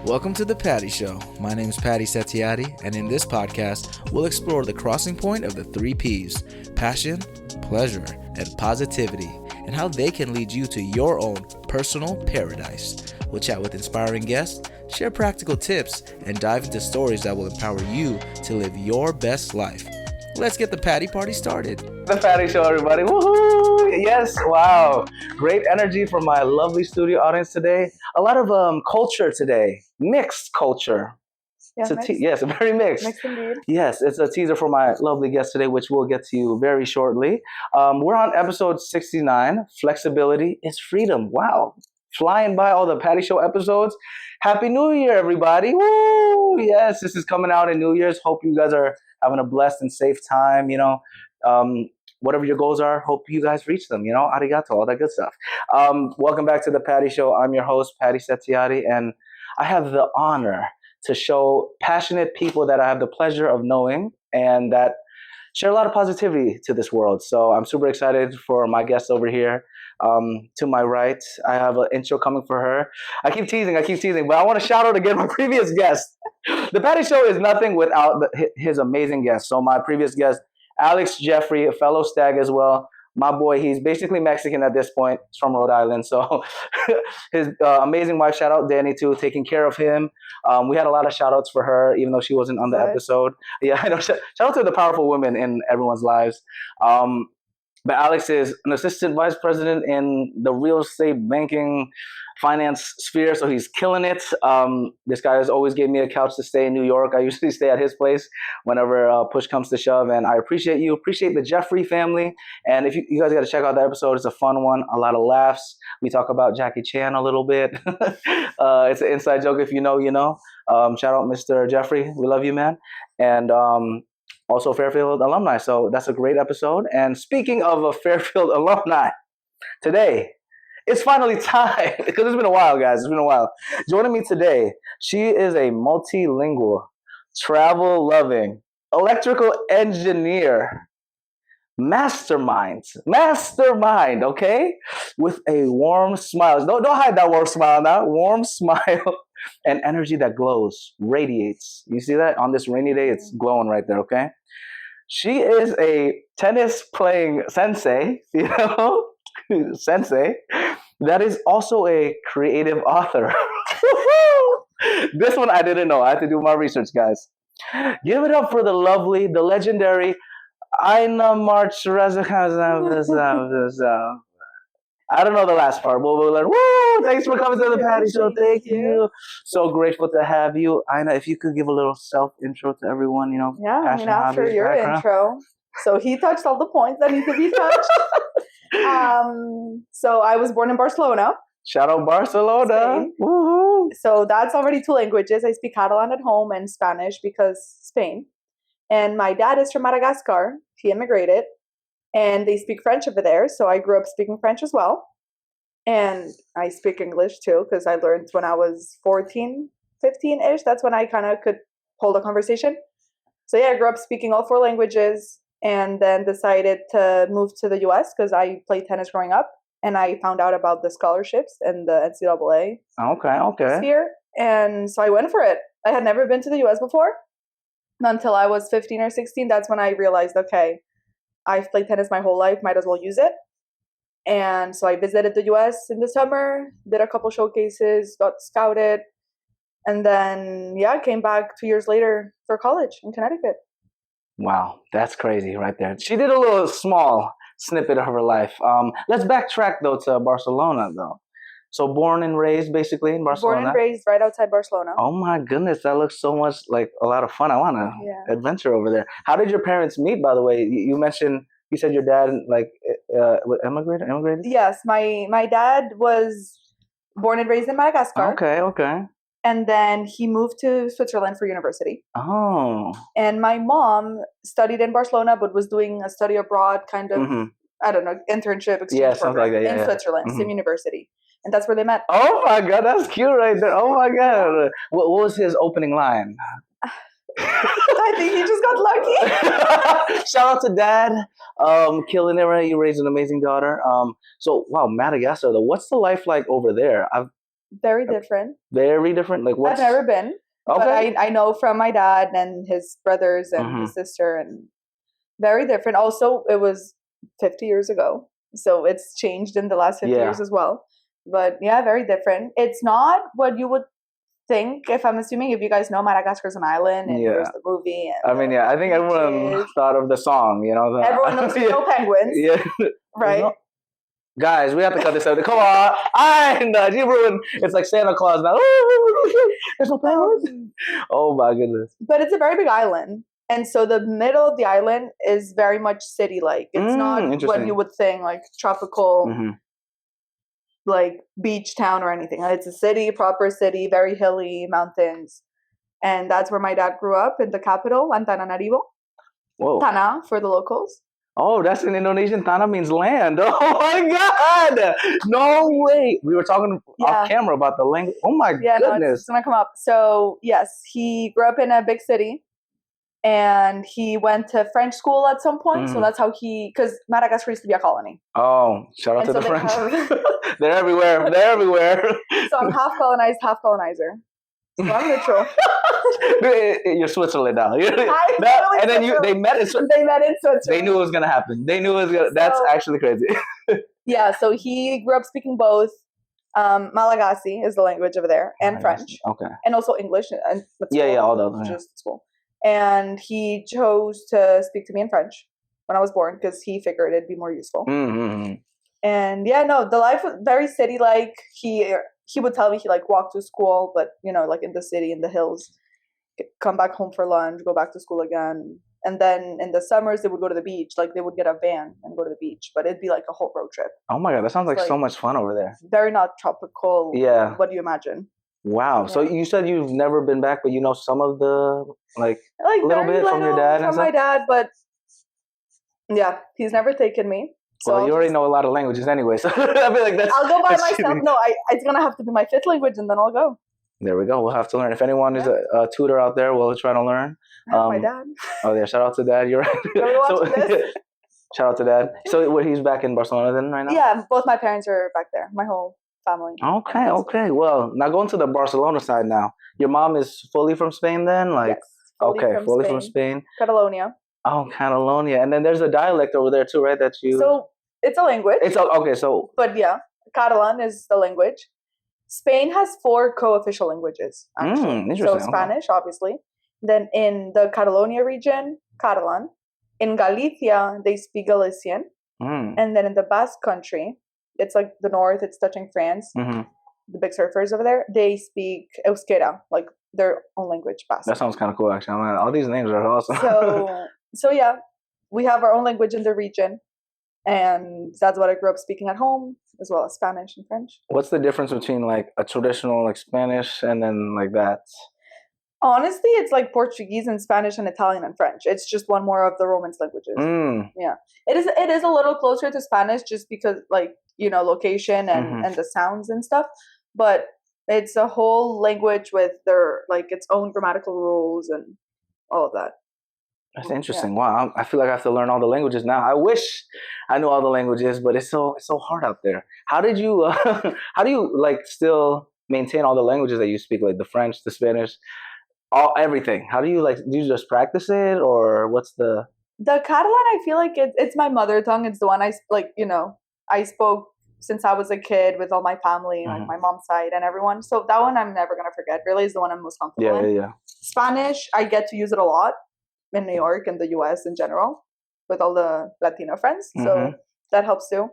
Welcome to The Patty Show. My name is Patty Setiatti, and in this podcast, we'll explore the crossing point of the three P's: passion, pleasure, and positivity, and how they can lead you to your own personal paradise. We'll chat with inspiring guests, share practical tips, and dive into stories that will empower you to live your best life. Let's get the Patty Party started. The Patty Show, everybody. Woohoo! Yes, wow. Great energy from my lovely studio audience today. A lot of culture today. Mixed culture. Yeah, Yes, very mixed. Mixed indeed. Yes, it's a teaser for my lovely guest today, which we'll get to you very shortly. We're on episode 69. Flexibility is freedom. Wow. Flying by all the Patty Show episodes. Happy New Year, everybody. Woo! Yes, this is coming out in New Year's. Hope you guys are having a blessed and safe time, whatever your goals are, hope you guys reach them, arigato, all that good stuff. Welcome back to the Patty Show. I'm your host, Patty Setiatti, and I have the honor to show passionate people that I have the pleasure of knowing and that share a lot of positivity to this world. So I'm super excited for my guest over here. To my right, I have an intro coming for her. I keep teasing, but I want to shout out again my previous guest. The Patty Show is nothing without his amazing guest. So my previous guest, Alex Jeffrey, a fellow stag as well. My boy, he's basically Mexican at this point. He's from Rhode Island. So his amazing wife, shout out Danny too, taking care of him. We had a lot of shout outs for her, even though she wasn't on the episode. Yeah, I know. Shout out to the powerful women in everyone's lives. But Alex is an assistant vice president in the real estate banking finance sphere, so he's killing it. This guy has always gave me a couch to stay in New York. I usually stay at his place whenever push comes to shove, and I appreciate you. Appreciate the Jeffrey family. And if you guys got to check out that episode, it's a fun one, a lot of laughs. We talk about Jackie Chan a little bit. It's an inside joke. If you know, you know. Shout out Mr. Jeffrey. We love you, man. And also Fairfield alumni. So that's a great episode. And speaking of a Fairfield alumni, today, it's finally time, because it's been a while, guys. It's been a while. Joining me today, she is a multilingual, travel-loving, electrical engineer, mastermind, okay? With a warm smile. Don't hide that warm smile now. Warm smile and energy that glows, radiates. You see that? On this rainy day, it's glowing right there, okay? She is a tennis-playing sensei, sensei, that is also a creative author. This one I didn't know. I had to do my research, guys. Give it up for the lovely, the legendary Aina March. I don't know the last part. We'll learn. Woo! Thanks for coming to the Patty Show. Thank you. So grateful to have you. Aina, if you could give a little self-intro to everyone, Yeah, passion, after hobbies, your background. Intro. So he touched all the points that need to be touched. So I was born in Barcelona. Shout out Barcelona. Spain. Woohoo. So that's already two languages. I speak Catalan at home and Spanish because Spain. And my dad is from Madagascar. He immigrated. And they speak French over there. So I grew up speaking French as well. And I speak English too, because I learned when I was 14, 15-ish. That's when I kind of could hold a conversation. So yeah, I grew up speaking all four languages and then decided to move to the US because I played tennis growing up. And I found out about the scholarships and the NCAA Okay. sphere. And so I went for it. I had never been to the US before until I was 15 or 16. That's when I realized, okay, I've played tennis my whole life, might as well use it. And so I visited the US in the summer, did a couple showcases, got scouted, and then, came back 2 years later for college in Connecticut. Wow, that's crazy right there. She did a little small snippet of her life. Let's backtrack, though, to Barcelona, though. So born and raised, basically, in Barcelona? Born and raised right outside Barcelona. Oh, my goodness. That looks so much like a lot of fun. I want to adventure over there. How did your parents meet, by the way? You mentioned, you said your dad, immigrated? Yes, my dad was born and raised in Madagascar. Okay. And then he moved to Switzerland for university. Oh. And my mom studied in Barcelona, but was doing a study abroad kind of, I don't know, internship, exchange program like that. in Switzerland, same university. And that's where they met. Oh my God, that's cute right there. Oh my God. What was his opening line? I think he just got lucky. Shout out to Dad. Killing it, right? You raised an amazing daughter. So, wow, Madagascar, though. What's the life like over there? Very different. Very different. Like what's? I've never been, but Okay. I know from my dad and his brothers and his sister, and very different. Also, it was 50 years ago, so it's changed in the last 50 years as well. But yeah, very different. It's not what you would think. If I'm assuming, if you guys know, Madagascar is an island, and there's the movie. And I mean, I think everyone thought of the song. You know, everyone knows there's no penguins. Yeah. Right. No. Guys, we have to cut this out. Come on. You ruined. It's like Santa Claus now. There's no penguins. Oh my goodness. But it's a very big island. And so the middle of the island is very much city-like. It's not what you would think, like tropical, like beach town or anything. It's a city, proper city, very hilly, mountains. And that's where my dad grew up, in the capital, Antananarivo. Whoa. Tana for the locals. Oh, that's in Indonesian. Tana means land. Oh my God. No way. We were talking off camera about the language. Oh my goodness. No, it's going to come up. So yes, he grew up in a big city. And he went to French school at some point. So that's how because Madagascar used to be a colony. Oh, shout out to the French. They're everywhere. They're everywhere. So I'm half colonized, half colonizer. So I'm neutral. You're Switzerland now. And then they met in Switzerland. They met in Switzerland. They knew it was going to happen. They knew it was going to. That's actually crazy. Yeah, so he grew up speaking both. Malagasy is the language over there, and French. Okay. And also English. And all those. Just school. And he chose to speak to me in French when I was born because he figured it'd be more useful. And the life was very city-like. He would tell me he like walked to school, but like in the city, in the hills, come back home for lunch, go back to school again. And then in the summers, they would go to the beach. Like they would get a van and go to the beach, but it'd be like a whole road trip. Oh my God, that sounds like so much fun over there. Very not tropical. Yeah. What do you imagine? Wow. Yeah. So you said you've never been back, but you know some of the like a little bit from your dad and stuff? From my dad, but yeah, he's never taken me. So well, you already know a lot of languages anyway, so I feel like that's... I'll go by myself. Cheating. No, it's going to have to be my fifth language, and then I'll go. There we go. We'll have to learn. If anyone is a tutor out there, we'll try to learn. My dad. Oh, yeah. Shout out to Dad. You're right. This? Shout out to Dad. So he's back in Barcelona then right now? Yeah, both my parents are back there. My whole family. Okay. Well, now going to the Barcelona side now. Your mom is fully from Spain then? Yes. Fully from Spain. Catalonia. Oh, Catalonia. And then there's a dialect over there too, right? So it's a language. But yeah, Catalan is the language. Spain has 4 co-official languages, actually. Interesting. So Spanish, obviously. Then in the Catalonia region, Catalan. In Galicia, they speak Galician. And then in the Basque country, it's like the north, it's touching France. The big surfers over there, they speak Euskera, like their own language, Basque. That sounds kind of cool, actually. I mean, all these names are awesome. So yeah, we have our own language in the region. And that's what I grew up speaking at home, as well as Spanish and French. What's the difference between like a traditional like Spanish and then like that? Honestly, it's like Portuguese and Spanish and Italian and French. It's just one more of the Romance languages. Yeah, it is a little closer to Spanish just because like location and the sounds and stuff. But it's a whole language with their like its own grammatical rules and all of that. That's interesting. Yeah. Wow, I feel like I have to learn all the languages now. I wish I knew all the languages, but it's so hard out there. How do you like still maintain all the languages that you speak, like the French, the Spanish, everything? How do you do you just practice it, or what's the Catalan? I feel like it's my mother tongue. It's the one I I spoke since I was a kid with all my family, like my mom's side and everyone. So that one I'm never gonna forget. Really, is the one I'm most comfortable in. Yeah. Spanish, I get to use it a lot in New York and the US in general with all the Latino friends. So that helps too.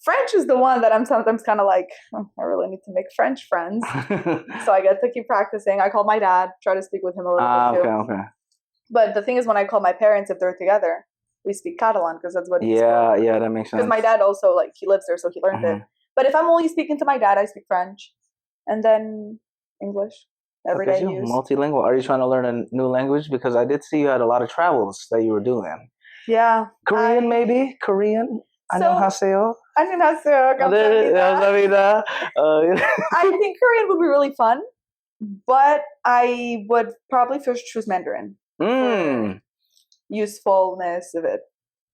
French is the one that I'm sometimes kind of like, I really need to make French friends. So I get to keep practicing. I call my dad, try to speak with him a little bit too. Okay. But the thing is, when I call my parents, if they're together, we speak Catalan because that's what he speaks. Yeah, that makes sense. Because my dad also, he lives there, so he learned it. But if I'm only speaking to my dad, I speak French. And then English. Everyday use. Multilingual. Are you trying to learn a new language? Because I did see you had a lot of travels that you were doing. Yeah. Korean, maybe? Korean? 안녕하세요. 안녕하세요. 감사합니다. I think Korean would be really fun, but I would probably first choose Mandarin. Usefulness of it.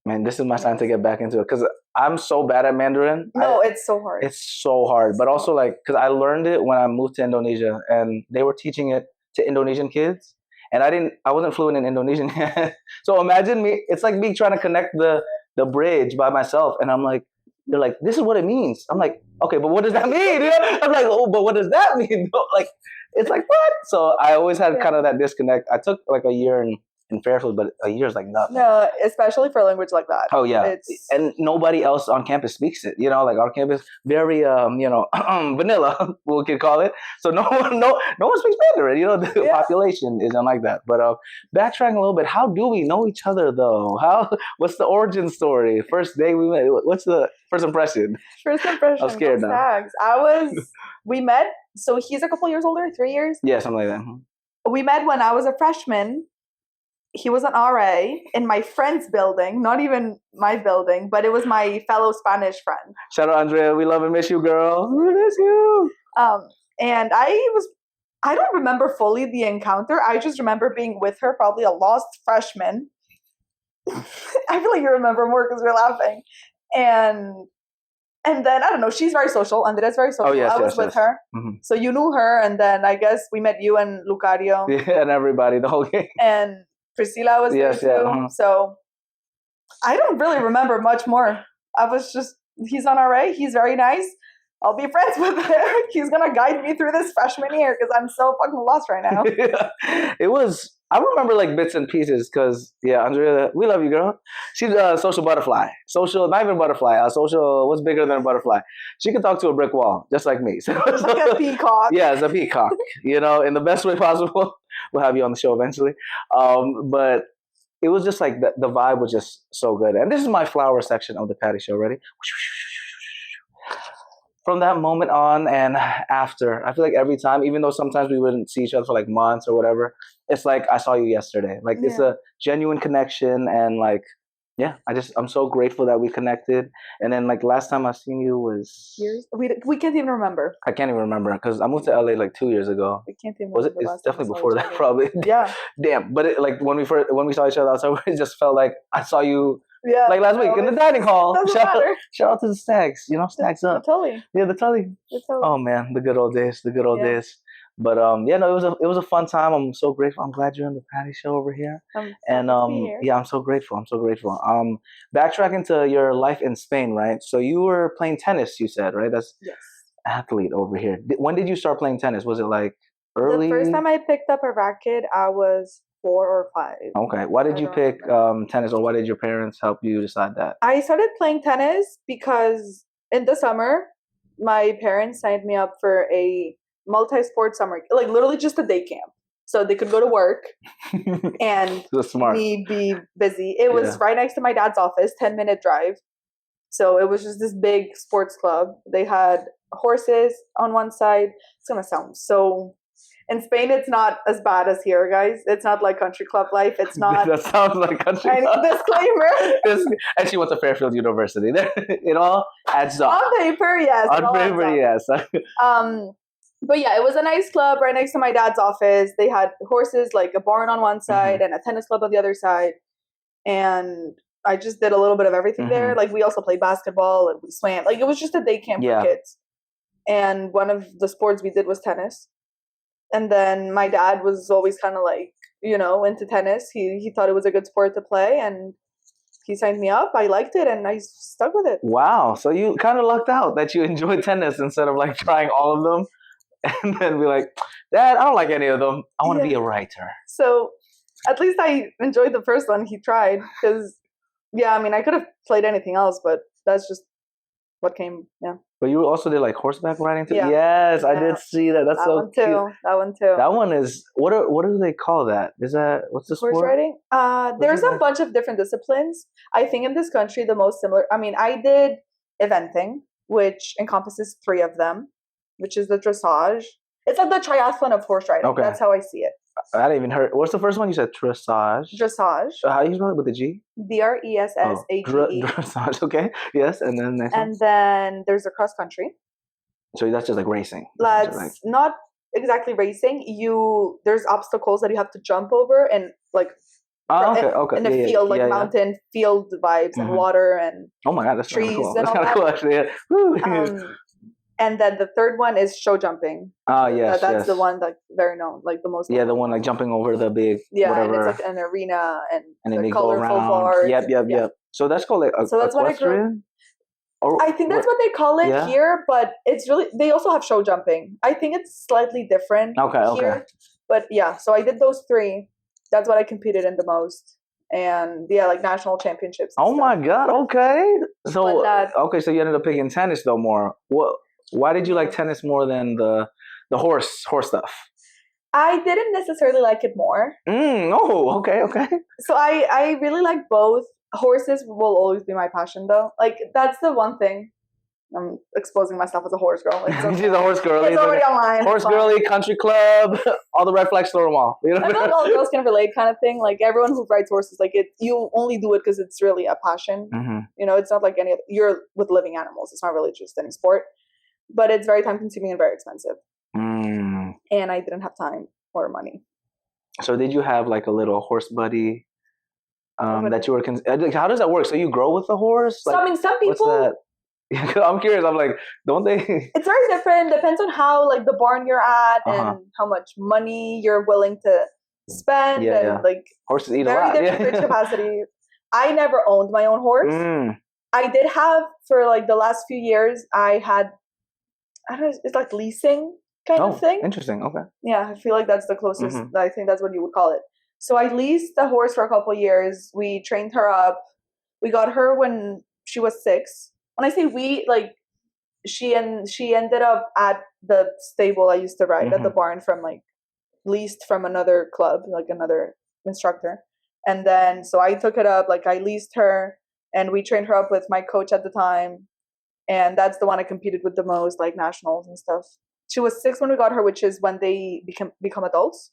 Man, this is my time to get back into it because I'm so bad at Mandarin. No, it's so hard. It's so hard, but also like because I learned it when I moved to Indonesia, and they were teaching it to Indonesian kids, and I wasn't fluent in Indonesian yet. So imagine me. It's like me trying to connect the bridge by myself, and I'm like, they're like, this is what it means. I'm like, okay, but what does that mean? You know? I'm like, oh, but what does that mean? Like, it's like what? So I always had kind of that disconnect. I took like a year in Fairfield, but a year is like nothing. No, especially for a language like that. Oh yeah, It's... and nobody else on campus speaks it. You know, like our campus very vanilla, we could call it. So no one speaks Mandarin. You know, the population isn't like that. But backtracking a little bit, how do we know each other though? What's the origin story? First day we met. What's the first impression? First impression. I'm scared now. We met. So he's a couple years older, 3 years. Yeah, something like that. We met when I was a freshman. He was an RA in my friend's building, not even my building, but it was my fellow Spanish friend. Shout out, Andrea. We love and miss you, girl. We miss you. And I don't remember fully the encounter. I just remember being with her, probably a lost freshman. I feel like you remember more because we're laughing. And then, I don't know, she's very social. Andrea's very social. Oh, yes, I was with her. Mm-hmm. So you knew her. And then I guess we met you and Lucario. Yeah, and everybody, the whole gang. And Priscilla was there too. Yeah. So I don't really remember much more. I was just, he's on RA. He's very nice. I'll be friends with him. He's going to guide me through this freshman year because I'm so fucking lost right now. Yeah. I remember like bits and pieces because, yeah, Andrea, we love you, girl. She's a social butterfly. Social, not even a butterfly. A social, what's bigger than a butterfly? She can talk to a brick wall, just like me. Like a peacock. Yeah, it's a peacock, you know, in the best way possible. We'll have you on the show eventually. But it was just like the vibe was just so good. And this is my flower section of the Patty Show. Ready? From that moment on and after, I feel like every time, even though sometimes we wouldn't see each other for like months or whatever, it's like I saw you yesterday. Like it's a genuine connection, and like, yeah, I'm so grateful that we connected. And then like last time I seen you was years. We can't even remember. I can't even remember because I moved to LA like 2 years ago. We can't even remember. It's definitely before that, probably. Yeah. Damn, but like when we saw each other outside, it just felt like I saw you. Yeah, like last week in the dining hall. Shout out to the Stags. You know, Stags up. The Tully. Yeah, the Tully. Oh man, the good old days. The good old days. But yeah, no, it was a fun time. I'm so grateful. I'm glad you're on the Patty Show over here. And yeah, I'm so grateful. Backtracking to your life in Spain, right? So you were playing tennis, you said, right? That's yes. Athlete over here. When did you start playing tennis? Was it like early? The first time I picked up a racket, I was 4 or 5. Okay. Why did you pick tennis, or why did your parents help you decide that? I started playing tennis because in the summer, my parents signed me up for a multi-sport summer, like literally just a day camp. So they could go to work and me be busy. It was right next to my dad's office, 10-minute drive. So it was just this big sports club. They had horses on one side. It's going to sound so... In Spain, it's not as bad as here, guys. It's not like country club life. It's not... That sounds like country club. Disclaimer. And she went to Fairfield University. It all adds up. On paper, yes. On paper, yes. But yeah, it was a nice club right next to my dad's office. They had horses, like a barn on one side and a tennis club on the other side. And I just did a little bit of everything there. Like we also played basketball and we swam. Like it was just a day camp for kids. And one of the sports we did was tennis. And then my dad was always kind of like, you know, into tennis. He thought it was a good sport to play, and he signed me up. I liked it, and I stuck with it. Wow. So you kind of lucked out that you enjoyed tennis instead of like trying all of them and then be like, Dad, I don't like any of them. I want to be a writer. So at least I enjoyed the first one he tried because, I mean, I could have played anything else, but that's just what came, But you also did like horseback riding too? Yes, I did see that. That's so cute. That one too. That one is, what do they call that? What's the sport? Horse riding? There's a bunch of different disciplines. I think in this country, the most similar, I mean, I did eventing, which encompasses 3 of them, which is the dressage. It's like the triathlon of horse riding. Okay. That's how I see it. I hadn't even heard. What's the first one? You said dressage. Dressage. How do you spell it with a G? DRESSAGE. Dressage. Okay. Yes, and then next one. Then there's a cross country. So that's just like racing. That's not exactly racing. There's obstacles that you have to jump over, and like Oh, okay, okay. in a Yeah, field, like yeah, yeah. mountain field vibes and Mm-hmm. water and Oh my God, that's kind of trees cool. and That's all kind of that. cool, actually. Yeah. Woo. And then the third one is show jumping. Ah, yes, That's the yes. one that very known, like the most Yeah, known the one. one like jumping over the big Yeah, and it's whatever, like an arena and and then the they go colorful around. bars. Yep, yep, Yeah. yep. So that's called like So that's what I grew up. equestrian, or I think that's what they call it Yeah. here, but it's really, they also have show jumping. I think it's slightly different Okay, here. okay. But yeah, so I did those three. That's what I competed in the most. And yeah, like national championships. And Oh stuff. my God. Okay. So But okay, so you ended up picking tennis though more. What? Why did you like tennis more than the horse stuff? I didn't necessarily like it more. Oh, okay, okay. So I really like both. Horses will always be my passion though. Like that's the one thing. I'm exposing myself as a horse girl. It's okay. She's a horse girl. It's already online. Horse girly, country club, all the red flags, throw them all. You know? I feel like all girls can relate, kind of thing. Like everyone who rides horses, like it, you only do it because it's really a passion. Mm-hmm. You know, it's not like any other, you're with living animals. It's not really just any sport, but it's very time consuming and very expensive. And I didn't have time or money. So did you have like a little horse buddy that you were? How does that work? So you grow with the horse? So I mean, some people. I'm curious. I'm like, don't they? It's very different. Depends on how like the barn you're at and how much money you're willing to spend. And like horses eat a lot. Very different capacity. I never owned my own horse. I did have for like the last few years. I had, I don't know, it's like leasing kind of thing. Interesting. Okay. Yeah, I feel like that's the closest. I think that's what you would call it. So I leased the horse for a couple of years. We trained her up. We got her when she was 6. When I say we, like she ended up at the stable I used to ride at the barn from like leased from another club, like another instructor. And then so I took it up, like I leased her and we trained her up with my coach at the time. And that's the one I competed with the most, like nationals and stuff. She was 6 when we got her, which is when they become adults.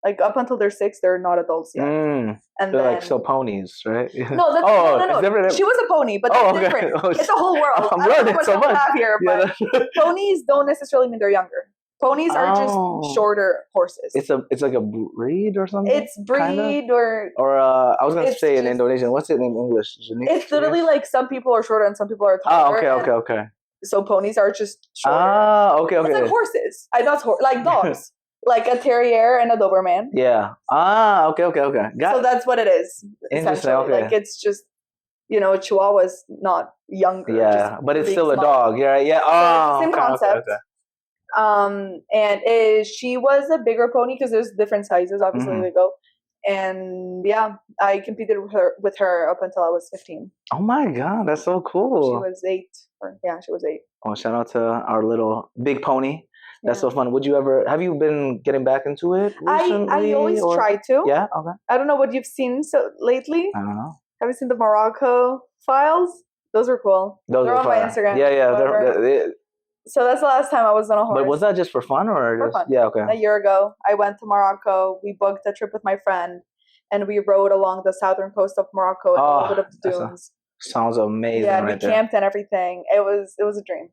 Like up until they're 6, they're not adults yet. And they're then, like still ponies, right? No, that's no. She was a pony, but that's different. It's a whole world. I'm learning so much here, but ponies don't necessarily mean they're younger. Ponies are just shorter horses. It's like a breed or something. It's breed or I was gonna say in Indonesian. What's it in English? It's literally like some people are shorter and some people are taller. Oh, okay. So ponies are just shorter. Okay. It's like horses. Not like dogs. Like a terrier and a Doberman. Yeah. Okay. So that's what it is. Interesting. Okay. Like it's just, a Chihuahua's not younger. Yeah, but it's still a dog. Yeah. Oh, same concept. And she was a bigger pony because there's different sizes. Obviously, they go. And yeah, I competed with her up until I was 15. Oh my God, that's so cool. She was 8. She was 8. Oh, shout out to our little big pony. That's so fun. Have you been getting back into it recently? I always try to. Yeah? Okay. I don't know what you've seen lately. I don't know. Have you seen the Morocco files? Those are cool. They're on my Instagram. Yeah. So that's the last time I was on a horse. But was that just for fun or for just fun? Yeah, okay. A year ago, I went to Morocco. We booked a trip with my friend, and we rode along the southern coast of Morocco and a little bit of the dunes. Sounds amazing. Yeah, we camped and everything. It was a dream.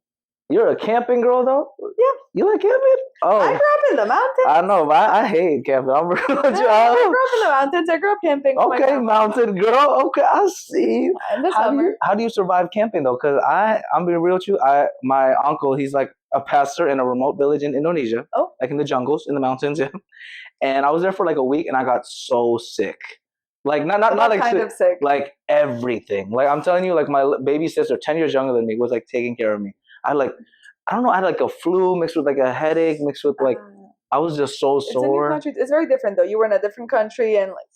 You're a camping girl, though? Yeah. You like camping? Oh. I grew up in the mountains. I know, but I hate camping. I grew up in the mountains. I grew up camping. Okay, mountain girl. Okay, I see. In the summer. How do you survive camping, though? Because I'm being real with you. My uncle, he's like a pastor in a remote village in Indonesia. Oh. Like in the jungles, in the mountains, yeah. And I was there for like a week, and I got so sick. Like not like kind of sick. Like everything. Like I'm telling you, like my baby sister, 10 years younger than me, was like taking care of me. I don't know, I had like a flu mixed with like a headache mixed with like, I was just so sore. It's a new country. It's very different though. You were in a different country and like,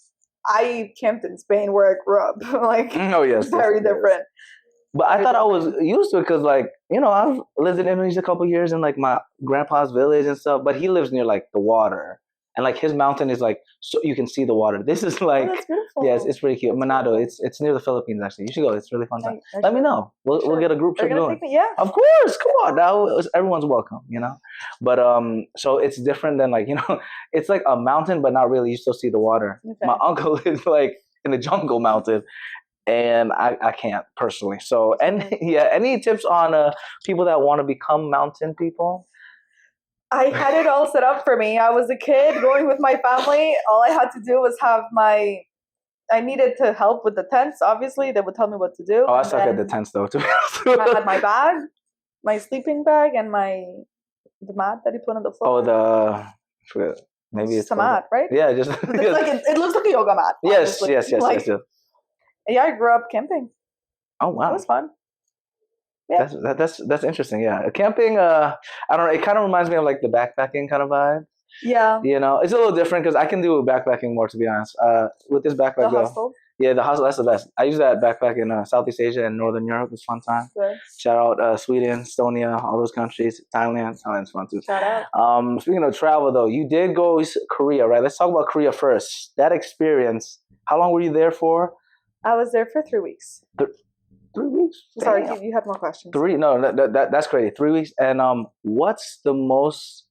I camped in Spain where I grew up. Very different. But I thought I was used to it because like, I've lived in Indonesia a couple years in like my grandpa's village and stuff, but he lives near like the water. And like his mountain is like, so you can see the water. This is like, that's beautiful. Yes, it's pretty cute. Manado, it's near the Philippines actually. You should go. It's really fun time. Let me know. We'll get a group trip going. Yeah, of course. Come on, now everyone's welcome. But so it's different than like it's like a mountain, but not really. You still see the water. Okay. My uncle is like in the jungle mountain, and I can't personally. So any tips on people that want to become mountain people? I had it all set up for me. I was a kid going with my family. All I had to do was have my I needed to help with the tents. Obviously, they would tell me what to do. Oh, I suck at the tents though too. I had my bag, my sleeping bag, and the mat that you put on the floor. Oh, maybe it's a mat, right? Yeah, just it looks like a yoga mat. Yes. Yeah, I grew up camping. Oh wow, it was fun. Yeah, that's interesting. Yeah, camping. I don't know. It kind of reminds me of like the backpacking kind of vibe. Yeah, it's a little different because I can do backpacking more, to be honest. With this backpack the though, hustle. yeah, the hustle, that's the best. I use that backpack in Southeast Asia and Northern Europe. It's a fun time. Good. Shout out Sweden, Estonia, all those countries. Thailand's fun too. Shout out. Speaking of travel though, you did go Korea, right? Let's talk about Korea first. That experience. How long were you there for? I was there for 3 weeks. 3 weeks? Sorry, you had more questions. No, that's crazy. 3 weeks. And what's the most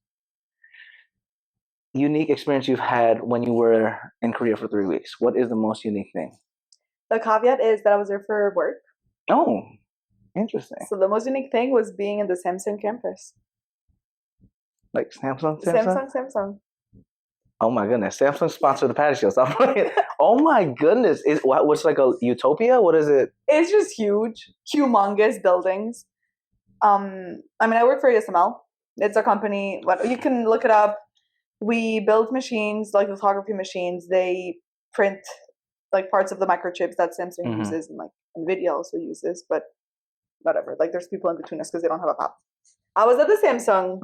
unique experience you've had when you were in Korea for 3 weeks? What is the most unique thing? The caveat is that I was there for work. Oh, interesting. So the most unique thing was being in the Samsung campus. Like Samsung? Samsung. Oh my goodness. Samsung sponsored the patio show. Stop playing. Oh my goodness. What's like a utopia? What is it? It's just huge, humongous buildings. I mean, I work for ASML. It's a company. You can look it up. We build machines, like lithography machines. They print like parts of the microchips that Samsung uses, and like Nvidia also uses. But whatever. Like there's people in between us because they don't have a pop. I was at the Samsung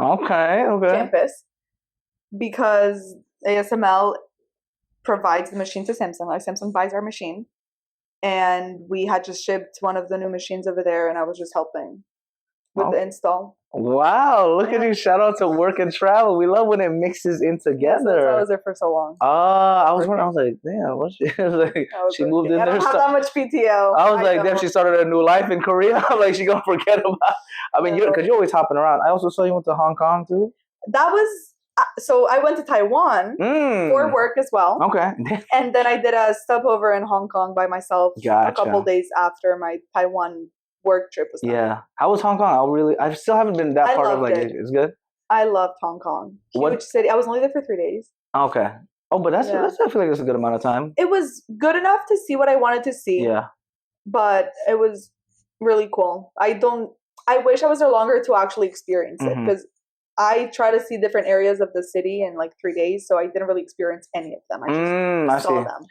campus because ASML provides the machine to Samsung. Like Samsung buys our machine, and we had just shipped one of the new machines over there, and I was just helping with the install. Wow, look at you. Shout out to work and travel. We love when it mixes in together. I was there for so long. I was like, damn, what she moved in there. I don't have that much PTO. I was like, damn, she started a new life in Korea. I'm like, she gonna forget about. I mean, because you're always hopping around. I also saw you went to Hong Kong too. That was so. I went to Taiwan for work as well. Okay. And then I did a stopover in Hong Kong by myself a couple days after my Taiwan work trip was done. Yeah. How was Hong Kong? I still haven't been that part of it's good. I loved Hong Kong. Huge city. I was only there for 3 days. Okay. Oh, but I feel like that's a good amount of time. It was good enough to see what I wanted to see. Yeah. But it was really cool. I wish I was there longer to actually experience it, because I try to see different areas of the city in like 3 days, so I didn't really experience any of them. I just saw them.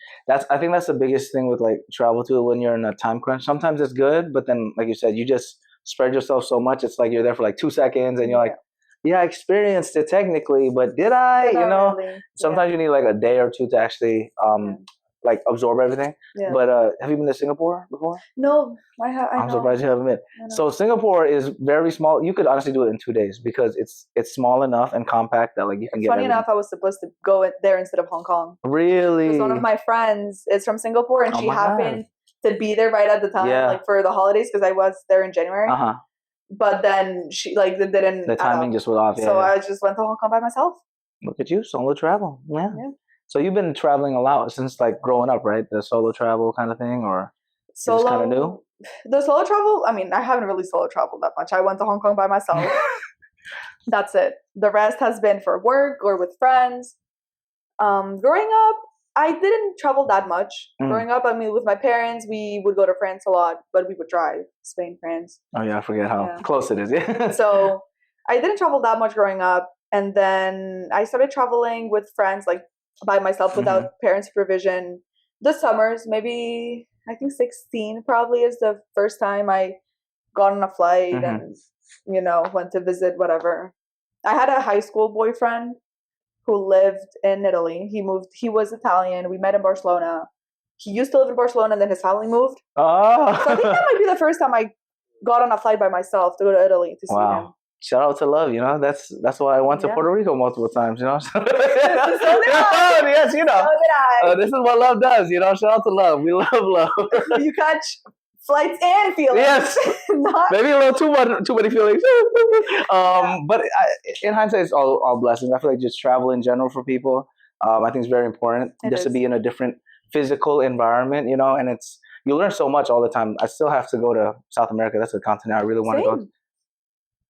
I think that's the biggest thing with like travel too. When you're in a time crunch, sometimes it's good, but then like you said, you just spread yourself so much. It's like you're there for like 2 seconds, and you're like, yeah, I experienced it technically, but did I? Really. Sometimes you need like a day or two to actually like absorb everything. Yeah. But have you been to Singapore before? No, I'm surprised you haven't been. So Singapore is very small. You could honestly do it in 2 days because it's small enough and compact that like you can get. Funny enough, I was supposed to go there instead of Hong Kong. Really? Because one of my friends is from Singapore, and she happened to be there right at the time, like for the holidays, because I was there in January. But then she didn't. The timing just was off. Yeah, so I just went to Hong Kong by myself. Look at you, solo travel. Yeah. So you've been traveling a lot since like growing up, right? The solo travel kind of thing, or solo kind of new? The solo travel, I mean, I haven't really solo traveled that much. I went to Hong Kong by myself. That's it. The rest has been for work or with friends. Growing up, I didn't travel that much. Growing up, I mean, with my parents, we would go to France a lot, but we would drive Spain, France. Oh yeah, I forget how close it is. Yeah. So I didn't travel that much growing up, and then I started traveling with friends, like by myself without parent supervision. The summers, maybe I think 16 probably is the first time I got on a flight and went to visit whatever. I had a high school boyfriend who lived in Italy. He was Italian. We met in Barcelona. He used to live in Barcelona, and then his family moved. Oh. So I think that might be the first time I got on a flight by myself to go to Italy to see him. Shout out to love, that's why I went to Puerto Rico multiple times, So did I. Yes, So did I. This is what love does, shout out to love. We love love. You catch flights and feelings. Yes. Maybe a little too many feelings. But in hindsight, it's all blessings. I feel like just travel in general for people, I think it's very important to be in a different physical environment, and you learn so much all the time. I still have to go to South America. That's a continent I really want to go to.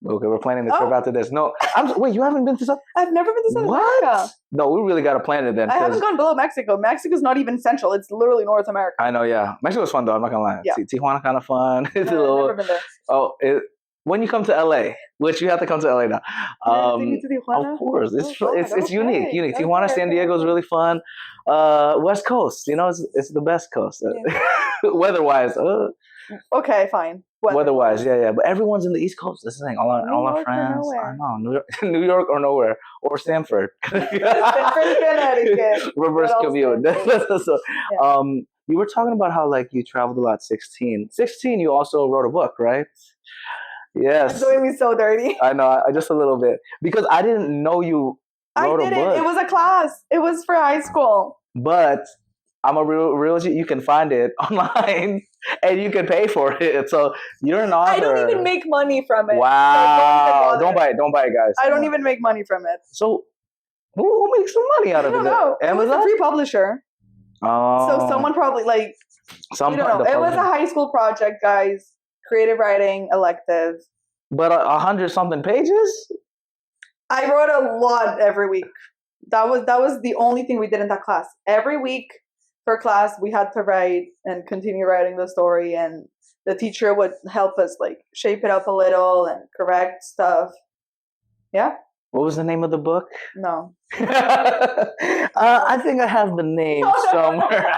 Okay, we're planning the trip after this. No, wait, you haven't been to South? I've never been to South What? America. No, we really got to plan it then. I haven't gone below Mexico. Mexico's not even central. It's literally North America. I know, yeah. Mexico's fun though. I'm not gonna lie. Yeah. Tijuana kind of fun. It's No, I've never been there. Oh, when you come to LA, which you have to come to LA now. Take you to Tijuana? Of course, it's unique. Okay. Tijuana, San Diego is really fun. West Coast, it's the best coast. Yeah. Weather-wise, okay, fine. Weather-wise, yeah. But everyone's in the East Coast. This is the thing. All our friends. I know. New York or nowhere. Or Stanford. Stanford, Connecticut. Reverse commute. So, yeah. You were talking about how you traveled a lot. 16, you also wrote a book, right? Yes. You're doing me so dirty. I know, just a little bit. Because I didn't know you wrote a book. It was a class. It was for high school. But I'm a real you can find it online and you can pay for it. So you're an author. I don't even make money from it. Wow. Don't buy it, guys. I don't even make money from it. So who makes some money out of it? I don't know. Amazon? It was a free publisher. Oh. So someone probably you don't know. It was a high school project, guys. Creative writing elective. But 100-something pages? I wrote a lot every week. That was the only thing we did in that class. Every week for class, we had to write and continue writing the story, and the teacher would help us shape it up a little and correct stuff. Yeah. What was the name of the book? No. I think I have the name somewhere.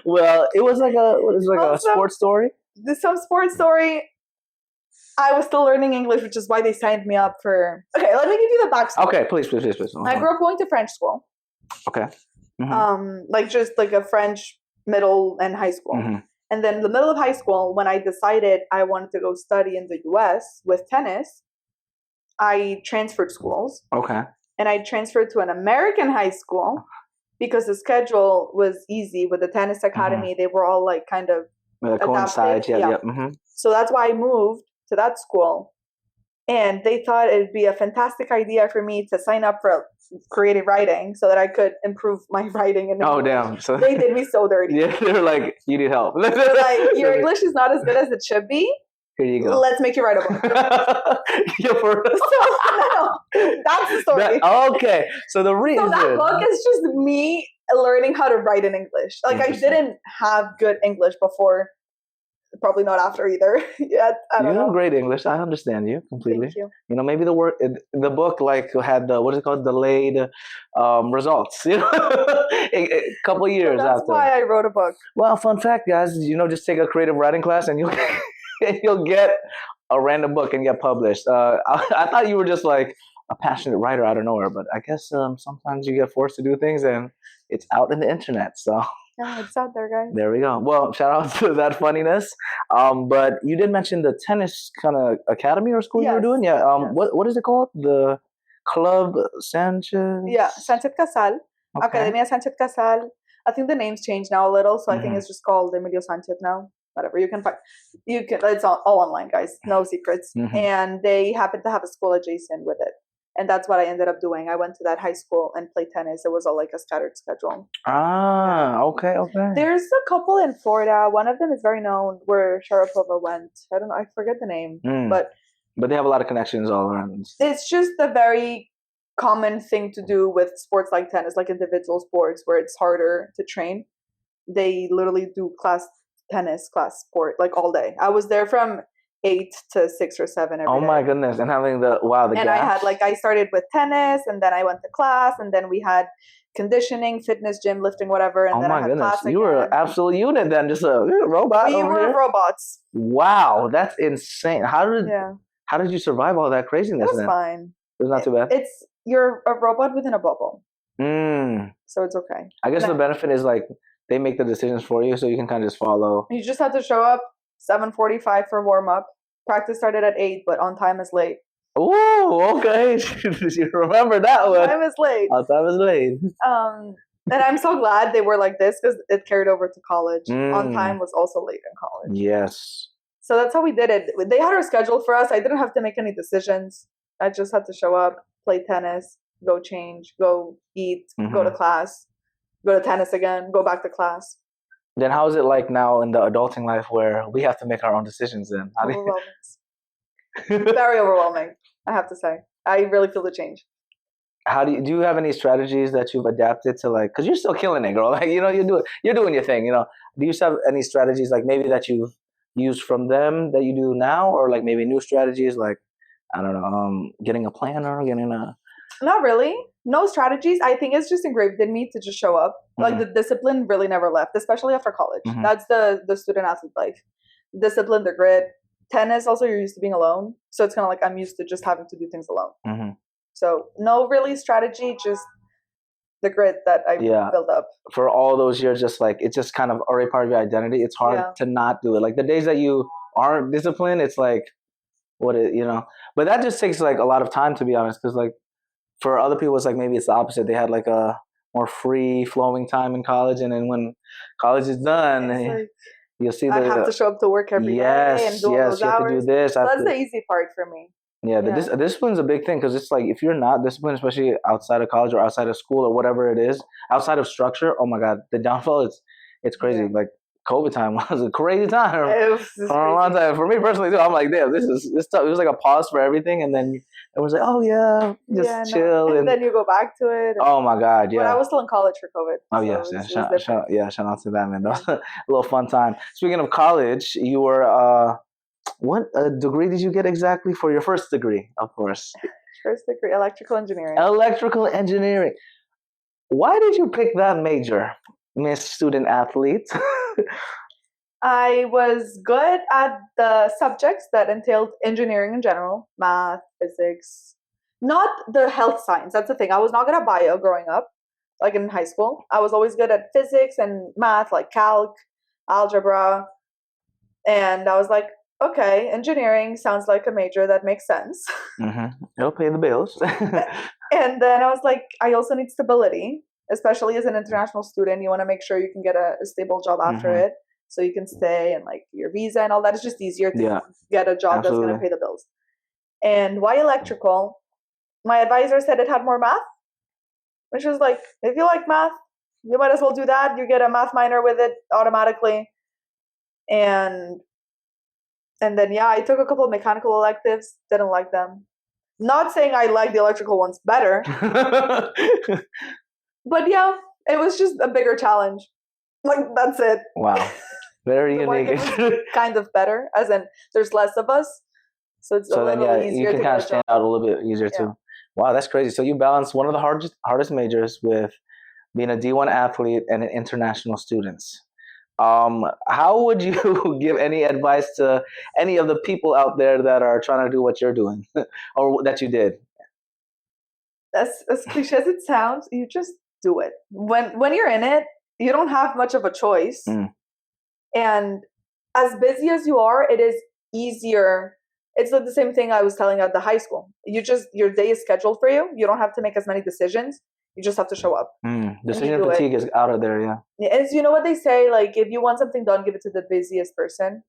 Well, it was a sports story. Some sports story. I was still learning English, which is why they signed me up for. Okay, let me give you the backstory. Okay, please. I grew up going to French school. Okay. Mm-hmm. Just a French middle and high school. Mm-hmm. And then in the middle of high school, when I decided I wanted to go study in the US with tennis, I transferred schools. Okay. And I transferred to an American high school because the schedule was easy with the tennis academy. Mm-hmm. They were all kind of coincide. Yeah. Mm-hmm. So that's why I moved to that school. And they thought it'd be a fantastic idea for me to sign up for creative writing so that I could improve my writing. Oh, damn. So they did me so dirty. Yeah, they're like, you need help. They're your English is not as good as it should be. Here you go. Let's make you write a book. That's the story. Okay. So the reason. So that book is just me learning how to write in English. I didn't have good English before. Probably not after either. Yeah, I don't know. You have great English. I understand you completely. Thank you. Maybe the book had the what is it called, delayed results. A couple years after. That's why I wrote a book. Well, fun fact, guys. Just take a creative writing class and you'll get a random book and get published. I thought you were just a passionate writer out of nowhere, but I guess sometimes you get forced to do things and it's out in the internet. So. Yeah, it's out there, guys. There we go. Well, shout out to that funniness. But you did mention the tennis kind of academy or school you were doing. Yeah. Yes. What is it called? The Club Sanchez? Yeah, Sanchez Casal. Okay. Academia Sanchez Casal. I think the name's changed now a little, so I think it's just called Emilio Sanchez now. Whatever, you can find. It's all online, guys. No secrets. Mm-hmm. And they happen to have a school adjacent with it. And that's what I ended up doing. I went to that high school and played tennis. It was all a scattered schedule. Ah, okay. There's a couple in Florida. One of them is very known where Sharapova went. I forget the name. But they have a lot of connections all around. It's just a very common thing to do with sports like tennis, like individual sports where it's harder to train. They literally do tennis class sport all day. I was there from 8 to 6 or 7 every day. Oh my goodness. And having the and gaps. I had I started with tennis and then I went to class and then we had conditioning, fitness, gym, lifting, whatever. And then I had class again. You were an absolute unit then, just a robot. We were robots. Wow, that's insane. How did you survive all that craziness? It was fine. It was not too bad. You're a robot within a bubble. So it's okay. I guess the benefit is they make the decisions for you so you can kind of just follow. You just have to show up 7:45 for warm-up. Practice started at 8, but on time is late. Oh, okay. You remember that one. On time is late. On time is late. And I'm so glad they were like this because it carried over to college. On time was also late in college. Yes. So that's how we did it. They had our schedule for us. I didn't have to make any decisions. I just had to show up, play tennis, go change, go eat, go to class, go to tennis again, go back to class. Then how is it now in the adulting life where we have to make our own decisions then? Very overwhelming, I have to say. I really feel the change. How do you have any strategies that you've adapted to, like, because you're still killing it, girl. Like, you're doing your thing. Do you have any strategies like maybe that you've used from them that you do now, or like maybe new strategies like, I don't know, getting a planner, getting a. Not really. No strategies. I think it's just engraved in me to just show up. Like the discipline really never left, especially after college. That's the student athlete life. Discipline, the grit. Tennis also, you're used to being alone, so it's kind of like I'm used to just having to do things alone. So no really strategy, just the grit that I built up for all those years. Just like it's just kind of already part of your identity. It's hard to not do it. Like the days that you aren't disciplined, it's like But that just takes like a lot of time, to be honest, because like for other people, it's like maybe it's the opposite. They had like a more free flowing time in college, and then when college is done, like, you'll see I have to show up to work every day and do all those you have hours. to do this. So that's the easy part for me. Yeah, the discipline's a big thing, because it's like if you're not disciplined, especially outside of college or outside of school or whatever it is, outside of structure, oh my God, the downfall it's crazy. Like COVID time was a crazy time for a long time. For me personally too, I'm like, damn, this stuff. It was like a pause for everything, and then it was like, oh yeah, just chill, and then you go back to it. Oh my God, yeah. But I was still in college for COVID. Oh yes, shout out to that, man. That was a little fun time. Speaking of college, you were what degree did you get exactly for your first degree? Of course. First degree, electrical engineering. Electrical engineering. Why did you pick that major, Miss Student Athlete? I was good at the subjects that entailed engineering in general, math, physics, not the health science. That's the thing. I was not good at bio growing up, like in high school. I was always good at physics and math, like calc, algebra. And I was like, okay, engineering sounds like a major that makes sense. It'll pay the bills. And then I was like, I also need stability, especially as an international student. You want to make sure you can get a stable job after it, so you can stay, and like your visa and all that. It's just easier to get a job that's going to pay the bills. And why electrical? My advisor said it had more math, which was like, if you like math, you might as well do that. You get a math minor with it automatically. And then, I took a couple of mechanical electives, didn't like them. Not saying I like the electrical ones better. But it was just a bigger challenge. Like, that's it. Wow. Very unique. Kind of better, as in there's less of us. So it's a little easier you can kind of stand out a little bit easier too. Wow, that's crazy. So you balance one of the hardest majors with being a D1 athlete and an international student. How would you give any advice to any of the people out there that are trying to do what you're doing or that you did? As cliche as it sounds, you just do it. When you're in it, you don't have much of a choice. And as busy as you are, it is easier. It's like the same thing I was telling at the high school. Your day is scheduled for you. You don't have to make as many decisions. You just have to show up. Decision fatigue is out of there, As you know what they say, like, if you want something done, give it to the busiest person.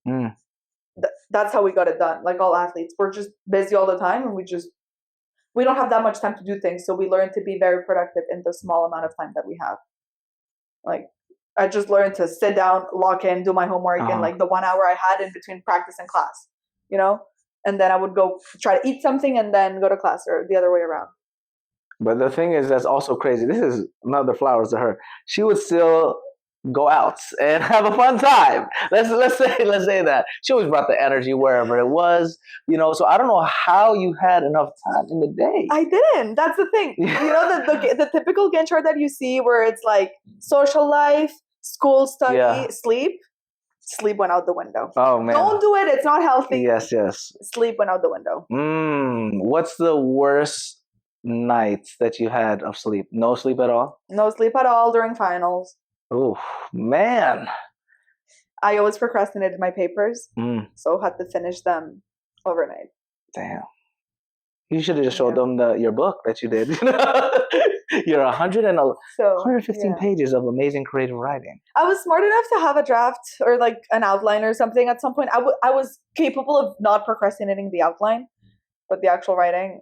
That's how we got it done. Like all athletes, we're just busy all the time, and we don't have that much time to do things. So we learn to be very productive in the small amount of time that we have. Like, I just learned to sit down, lock in, do my homework in like the 1 hour I had in between practice and class, and then I would go try to eat something and then go to class, or the other way around. But the thing is, that's also crazy. This is another flowers to her. She would still go out and have a fun time. Let's say that she always brought the energy wherever it was. So I don't know how you had enough time in the day. I didn't. That's the thing. The typical Gantt chart that you see, where it's like social life, school, study, sleep. Sleep went out the window. Oh man! Don't do it. It's not healthy. Yes. Sleep went out the window. What's the worst nights that you had of sleep? No sleep at all? No sleep at all during finals. Oh man. I always procrastinated my papers, so had to finish them overnight. Damn. You should have just showed them your book that you did. You're 115 pages of amazing creative writing. I was smart enough to have a draft or like an outline or something at some point. I was capable of not procrastinating the outline, but the actual writing,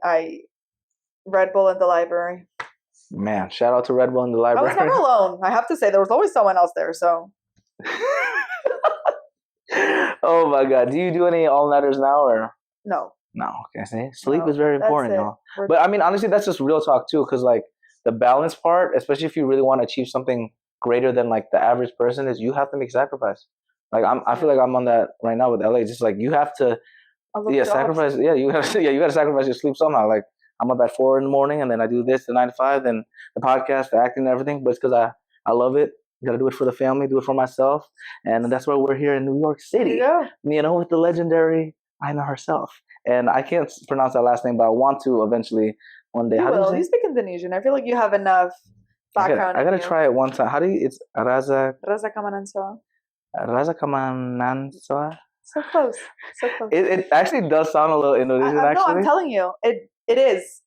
Red Bull in the library. Man, shout out to Red Bull in the library. I was never alone. I have to say, there was always someone else there. So. Oh my God! Do you do any all-nighters now, or? No. No, okay. See, sleep No, is very that's important, it. y'all. We're- But I mean, honestly, that's just real talk too, because like the balance part, especially if you really want to achieve something greater than like the average person, is you have to make sacrifice. Like I feel like I'm on that right now with LA. It's just like you have to, sacrifice. Yeah, you have to, you got to sacrifice your sleep somehow. Like I'm up at 4 a.m, and then I do this, the 9 to 5, then the podcast, the acting, and everything. But it's because I love it. Got to do it for the family, do it for myself, and that's why we're here in New York City. Yeah. You know, with the legendary Aina herself. And I can't pronounce that last name, but I want to eventually one day. You How do will. you You say? speak Indonesian. I feel like you have enough background. I gotta try it one time. How do you? It's Raza Raza Kamanansoa. Kamanansoa. So close. So close. It actually does sound a little Indonesian. No, actually, I'm telling you, it is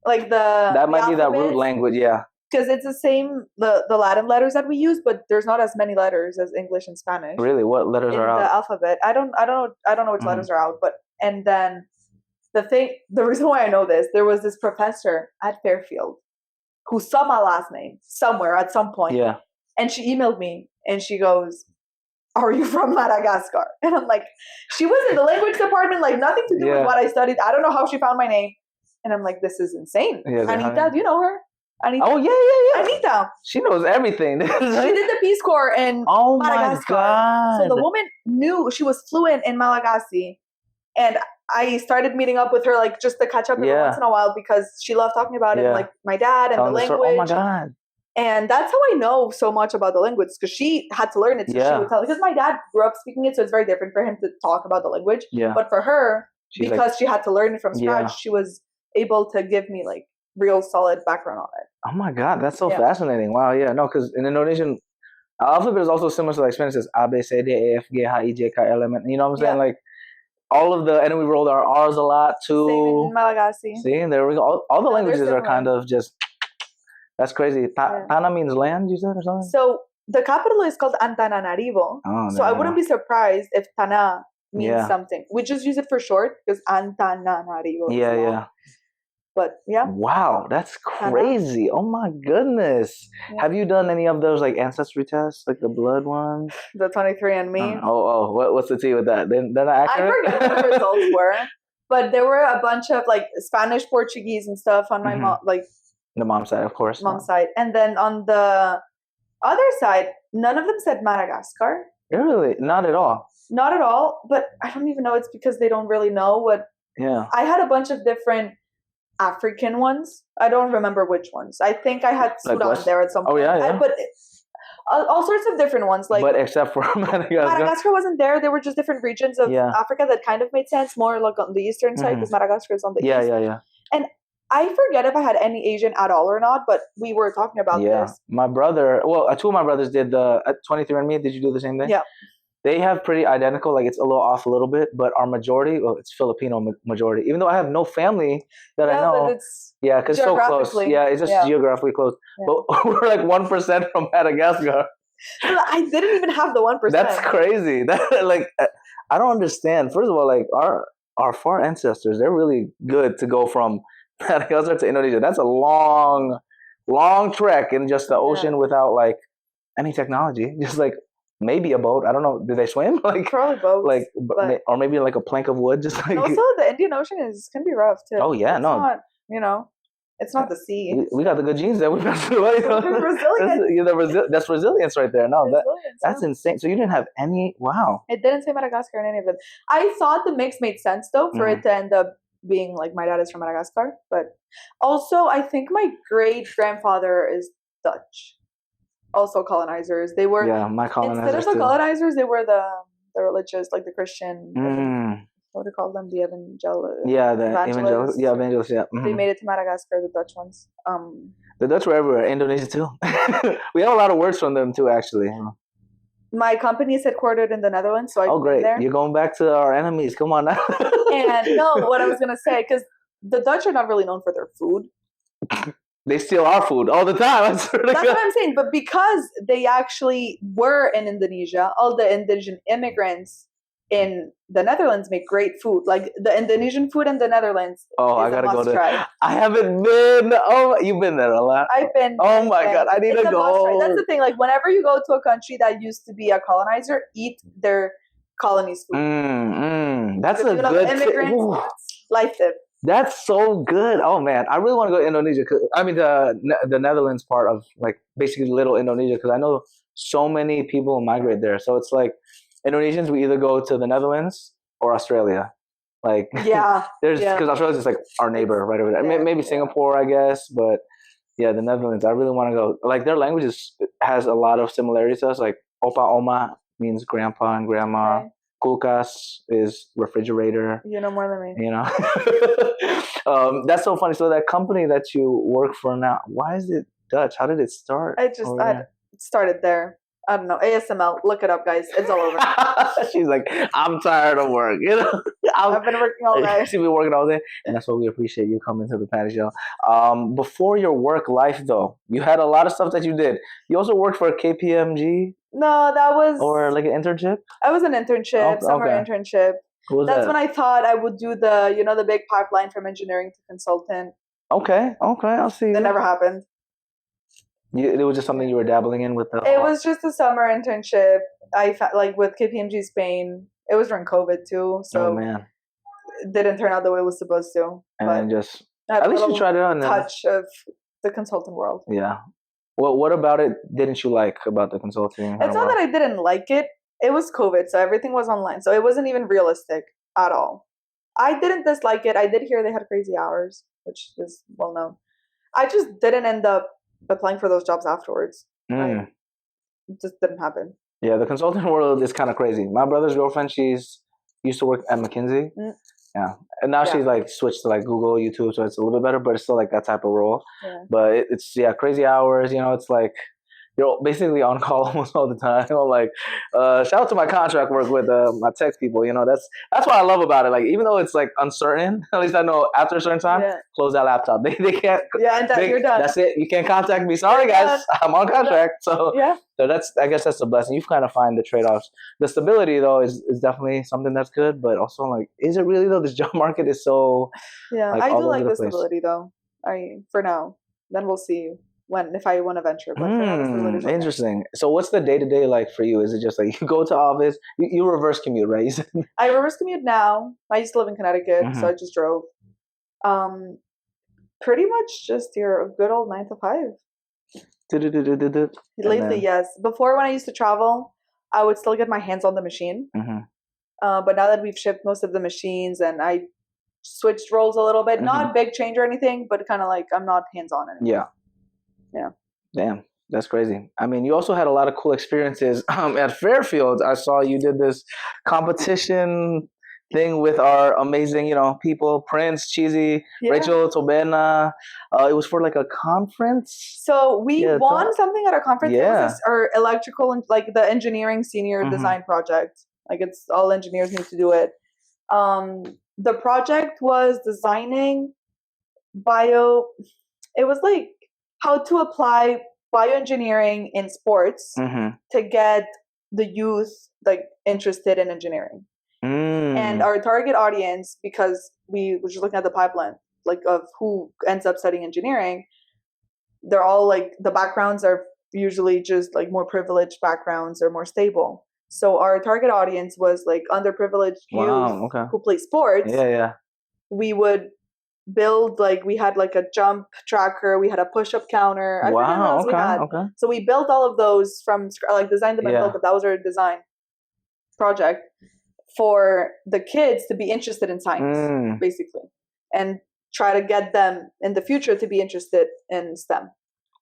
like that might be that root alphabet, language. Yeah, because it's the same the Latin letters that we use, but there's not as many letters as English and Spanish. really. What letters in are the out? alphabet? I don't know which letters are out, but and then the reason why I know this, there was this professor at Fairfield who saw my last name somewhere at some point. Yeah. And she emailed me and she goes, "Are you from Madagascar?" And I'm like, she was in the language department, like nothing to do with what I studied. I don't know how she found my name. And I'm like, this is insane. Yeah, Anita, do you know her? Anita. Oh yeah. Anita. She knows everything. She did the Peace Corps in Madagascar. My God. So the woman knew, she was fluent in Malagasy. And I started meeting up with her, like just to catch up every once in a while, because she loved talking about it, like my dad and the language. Oh my God. And that's how I know so much about the language, because she had to learn it. So she would tell, because my dad grew up speaking it, so it's very different for him to talk about the language. Yeah. But for her, because she had to learn it from scratch, she was able to give me like real solid background on it. Oh my God, that's so fascinating. Wow, yeah, no, because in Indonesian, alphabet is also similar to like Spanish. It's A, B, C, D, E, F, G, H, I, J, K, L, M, N. You know what I'm saying? Like all of the, and then we rolled our R's a lot too. Same in Malagasy. See, there we go. All the languages are kind of just, that's crazy. Tana means land, you said, or something? So the capital is called Antananarivo. So I wouldn't be surprised if Tana means something. We just use it for short because Antananarivo. Yeah. But yeah. Wow, that's crazy. Oh my goodness. Yeah. Have you done any of those like ancestry tests, like the blood ones? The 23andMe. What's the tea with that? They're not accurate? I forget what the results were. But there were a bunch of like Spanish, Portuguese and stuff on my mom, like the mom's side, of course. Mom's side. And then on the other side, none of them said Madagascar. Really? Not at all? Not at all. But I don't even know. It's because they don't really know what. Yeah. I had a bunch of different African ones. I don't remember which ones. I think I had Sudan like there at some point. Oh, yeah. But all sorts of different ones. Like, but except for Madagascar. Madagascar wasn't there. There were just different regions of Africa that kind of made sense. More like on the eastern side, because Madagascar is on the east. Yeah. And I forget if I had any Asian at all or not, but we were talking about this. My brother, two of my brothers did the 23andMe. Did you do the same thing? Yeah. They have pretty identical, like it's a little off a little bit, but our majority, it's Filipino majority. Even though I have no family that I know. But it's because it's so close. Yeah, it's just geographically close. Yeah. But we're like 1% from Madagascar. I didn't even have the 1%. That's crazy. Like, I don't understand. First of all, like our far ancestors, they're really good to go from Madagascar to Indonesia. That's a long trek in just the ocean without like any technology. Just like maybe a boat. I don't know. Do they swim? Like probably boats. Like, or maybe like a plank of wood. Just like. Also, the Indian Ocean can be rough too. Oh yeah, it's not the sea. We got the good genes that we passed away. That's resilience right there. No, that's insane. So you didn't have any. Wow. It didn't say Madagascar in any of it. I thought the mix made sense though for it to end up being like my dad is from Madagascar, but also I think my great grandfather is Dutch. Also colonizers. They were my colonizers instead of the colonizers, they were the religious, like the Christian. What do you call them? The evangelists. Yeah, the evangelists. Yeah, evangelists. Yeah. They made it to Madagascar. The Dutch ones. The Dutch were everywhere. Indonesia too. We have a lot of words from them too, actually. My company is headquartered in the Netherlands, so I great. There. You're going back to our enemies. Come on now. And no, what I was gonna say, because the Dutch are not really known for their food. They steal our food all the time. That's what I'm saying. But because they actually were in Indonesia, all the Indonesian immigrants in the Netherlands make great food. Like the Indonesian food in the Netherlands. I gotta go there. I haven't been. Oh, you've been there a lot. I've been. Oh my God, I need to go. That's the thing. Like whenever you go to a country that used to be a colonizer, eat their colonies food. That's a good. Life tip. That's so good. Oh man, I really want to go to Indonesia. I mean the Netherlands part of like basically little Indonesia, because I know so many people migrate there. So it's like Indonesians, we either go to the Netherlands or Australia. Like Yeah, there's yeah. because Australia's just like our neighbor right over there. There, Maybe yeah. Singapore, I guess, but yeah, the Netherlands. I really want to go. Like their languages has a lot of similarities to us. Like opa oma means grandpa and grandma. Okay. Kulkas is refrigerator. You know more than me. You know, that's so funny. So that company that you work for now, why is it Dutch? How did it start? I started there. I don't know. ASML. Look it up, guys. It's all over. She's like, I'm tired of work. You know, I've been working all day. She's been working all day, and that's why we appreciate you coming to the Patty Show. Before your work life, though, you had a lot of stuff that you did. You also worked for KPMG. No, that was or like an internship. I was an internship, summer internship. That's when I thought I would do the big pipeline from engineering to consultant. Okay, I'll see. That never happened. It was just something you were dabbling in with the. It was just a summer internship. I like with KPMG Spain. It was during COVID too, so it didn't turn out the way it was supposed to. And then just at least you tried it on. Touch of the consultant world. Yeah. What about it didn't you like about the consulting? It's not that I didn't like it. It was COVID, so everything was online, so it wasn't even realistic at all. I didn't dislike it. I did hear they had crazy hours, which is well known. I just didn't end up applying for those jobs afterwards. It just didn't happen. Yeah, the consulting world is kind of crazy. My brother's girlfriend, she's used to work at McKinsey. Yeah, and now she's like switched to like Google, YouTube, so it's a little bit better, but it's still like that type of role. Yeah. But it's crazy hours. You know, it's like you're basically on call almost all the time. You know, like shout out to my contract work with my tech people. You know, that's what I love about it. Like even though it's like uncertain, at least I know after a certain time, close that laptop. They can't. Yeah, and you're done. That's it. You can't contact me. Sorry guys, I'm on contract. So so I guess that's a blessing. You kind of find the trade offs. The stability though is definitely something that's good, but also like, is it really though? This job market is so. Yeah, like, I do like the stability though. For now. Then we'll see. If I want to venture. But interesting. So what's the day-to-day like for you? Is it just like you go to office, you reverse commute, right? I reverse commute now. I used to live in Connecticut, so I just drove. Pretty much just your good old 9 to 5. Lately, yes. Before, when I used to travel, I would still get my hands on the machine. But now that we've shipped most of the machines and I switched roles a little bit, not big change or anything, but kind of like I'm not hands-on anymore. Yeah. Damn, that's crazy. I mean, you also had a lot of cool experiences at Fairfield. I saw you did this competition thing with our amazing, people, Prince, Cheesy, Rachel, Tobena. It was for like a conference. So we won something at a conference. Yeah. It was our electrical and like the engineering senior design project. Like it's all engineers need to do it. The project was designing it was like how to apply bioengineering in sports to get the youth like interested in engineering. And our target audience, because we were just looking at the pipeline, like of who ends up studying engineering, they're all like the backgrounds are usually just like more privileged backgrounds or more stable. So our target audience was like underprivileged youth who play sports. Yeah. We would build we had like a jump tracker, we had a push-up counter. I forget what else we had. So we built all of those from designed them and built them. That was our design project for the kids to be interested in science, basically, and try to get them in the future to be interested in STEM.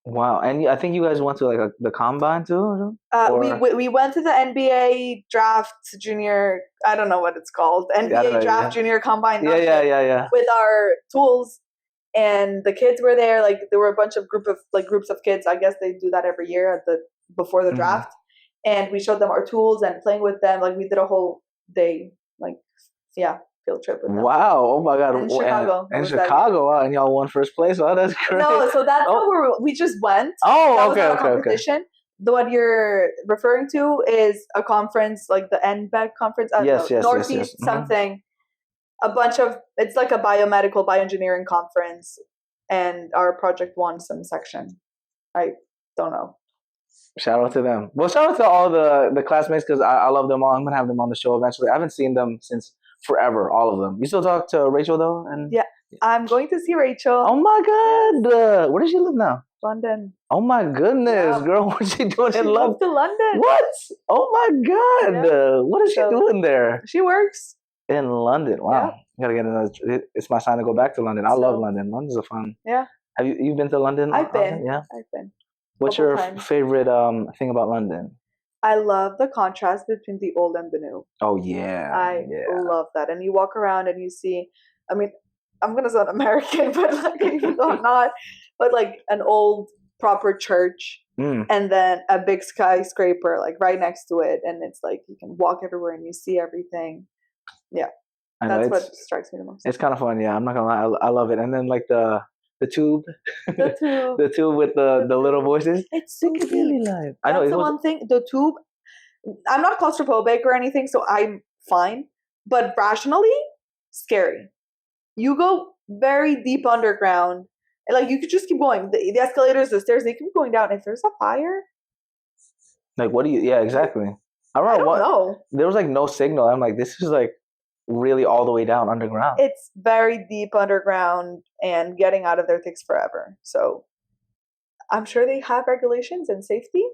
Wow, and I think you guys went to the combine too. We went to the NBA draft junior. I don't know what it's called. NBA draft junior combine. Yeah. With our tools, and the kids were there. Like there were a bunch of groups of kids. I guess they do that every year before the draft, and we showed them our tools and playing with them. Like we did a whole day. Field trip with them. Wow! Oh my God! In Chicago. In Chicago, wow! And y'all won first place. Oh, that's great. No, so that's how we just went. Oh, that was competition. What you're referring to is a conference, like the NBEC conference. Yes. Northeast something. It's like a bioengineering conference, and our project won some section. I don't know. Shout out to them. Well, shout out to all the classmates because I love them all. I'm gonna have them on the show eventually. I haven't seen them since forever, all of them. You still talk to Rachel though? And Yeah. I'm going to see Rachel. Oh my God! Where does she live now? London. Oh my goodness, Yeah. girl! What's she doing She in moved London? to London. What? Oh my God! Yeah. What is she doing there She works. in London? Wow, gotta get another. It's my sign to go back to London. I love London. London's a fun. Yeah. Have you been to London? I've been. Yeah. I've been. What's your times. favorite thing about London? I love the contrast between the old and the new. Oh yeah. I love that. And you walk around and you see. I mean, I'm gonna sound American, but like, even though I'm not, but like an old proper church, and then a big skyscraper like right next to it, and it's like you can walk everywhere and you see everything. Yeah, that's what strikes me the most. It's kind of fun. Yeah, I'm not gonna lie, I love it. And then like the tube, the tube with the little voices. It's so cute. I know. That's the one thing. The tube. I'm not claustrophobic or anything, so I'm fine. But rationally, scary. You go very deep underground, and like you could just keep going. The escalators, the stairs, they keep going down. If there's a fire, like what do you? Yeah, exactly. I don't know. There was like no signal. I'm like, this is like really all the way down underground. It's very deep underground, and getting out of there takes forever. So I'm sure they have regulations and safety,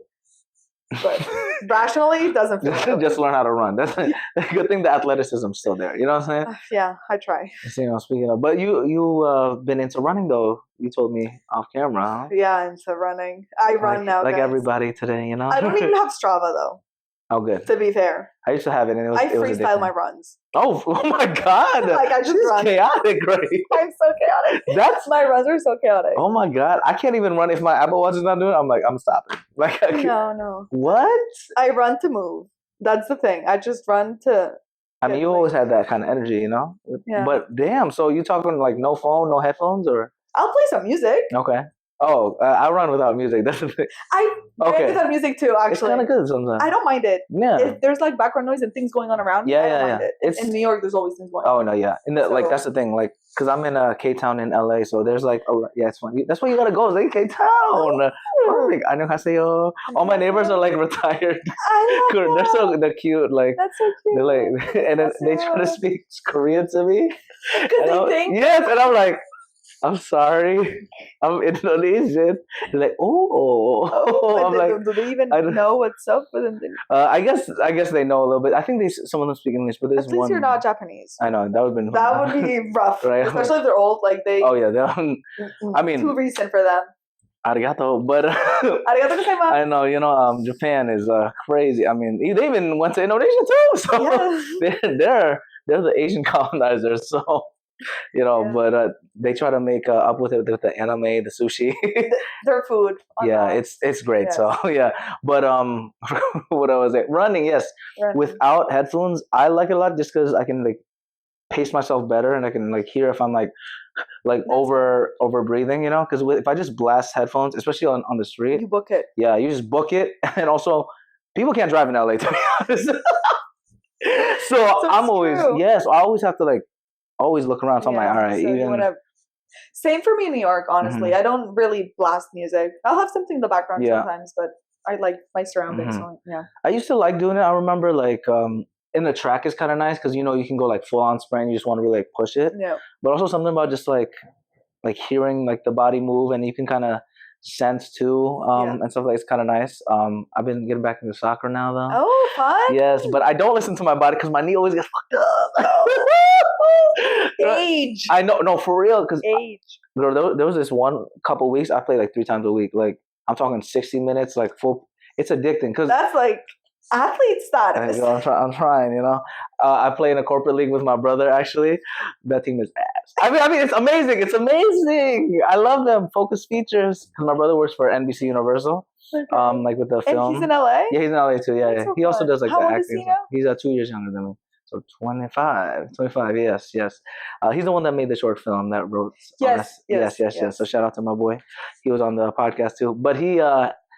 but rationally, it doesn't feel like just learn how to run. That's a good thing. The athleticism's still there. You know what I'm saying? Yeah, I try. Speaking of, but you been into running though. You told me off camera. Huh? Yeah, into running. I run now. Like guys. everybody today, you know. I don't even have Strava though. Oh, good. To be fair, I used to have it, and I freestyle my runs. Oh my God! Like I just run. Chaotic, right? I'm so chaotic. My runs are so chaotic. Oh my God! I can't even run if my Apple Watch is not doing it. I'm like, I'm stopping. Like, no. What? I run to move. That's the thing. I just run to. I mean, you always had that kind of energy, you know. Yeah. But damn, so you talking like no phone, no headphones, or? I'll play some music. Okay. Oh, I run without music. That's the thing. I run without music too, actually. It's kind of good sometimes. I don't mind it. Yeah. If there's like background noise and things going on around me, I don't mind it. In New York, there's always things going on. Oh, no, yeah. Like, that's the thing. Like, because I'm in K-Town in LA, so there's like, it's fun. That's where you gotta go. It's like K-Town. Like, 안녕하세요. All my neighbors are like retired. They're cute. Like, that's so cute. They're like, and then they try to speak Korean to me. Because they think. Yes, and I'm like, I'm sorry, I'm Indonesian. They're like, I'm like, do they even know what's up with them? I guess they know a little bit. I think some of them speak English, but there's at least one. You're not Japanese. I know that would have been. That would be rough, right? Especially if they're old. Like they. Oh yeah, I mean, too recent for them. Arigato, but arigato gozaimasu. I know, Japan is crazy. I mean, they even went to Indonesia too, so they're the Asian colonizers. So. But they try to make up with it with the anime, the sushi, their food. Yeah, it's great. Yes. So yeah, but what I was saying, running, yes, without headphones, I like it a lot just because I can like pace myself better and I can like hear if I'm like over breathing, because if I just blast headphones, especially on the street, you book it. Yeah, you just book it, and also people can't drive in LA to be honest. so I'm always so I always have to like. Always look around, so I'm like, all right, so same for me in New York, honestly. I don't really blast music. I'll have something in the background sometimes, but I like my surroundings. So, yeah. I used to like doing it. I remember like in the track is kind of nice because you can go like full on sprint. You just want to really like push it. Yeah. But also something about just like hearing like the body move, and you can kind of sense too and stuff like it's kind of nice. I've been getting back into soccer now though. Oh, fun. Yes, but I don't listen to my body because my knee always gets fucked up. Age. I know, no, for real. Because age. There was this one couple weeks I played like 3 times a week. Like I'm talking 60 minutes, like full. It's addicting because that's like athlete status. I'm trying. I play in a corporate league with my brother. Actually, that team is ass. I mean, it's amazing. It's amazing. I love them. Focus features. Because my brother works for NBC Universal. Okay. Like with the film. And he's in LA. Yeah, he's in LA too. Yeah, so he also does like How the old acting. Is he now? He's 2 years younger than me. So 25. Yes. He's the one that made the short film that wrote. Yes. So shout out to my boy. He was on the podcast too. But he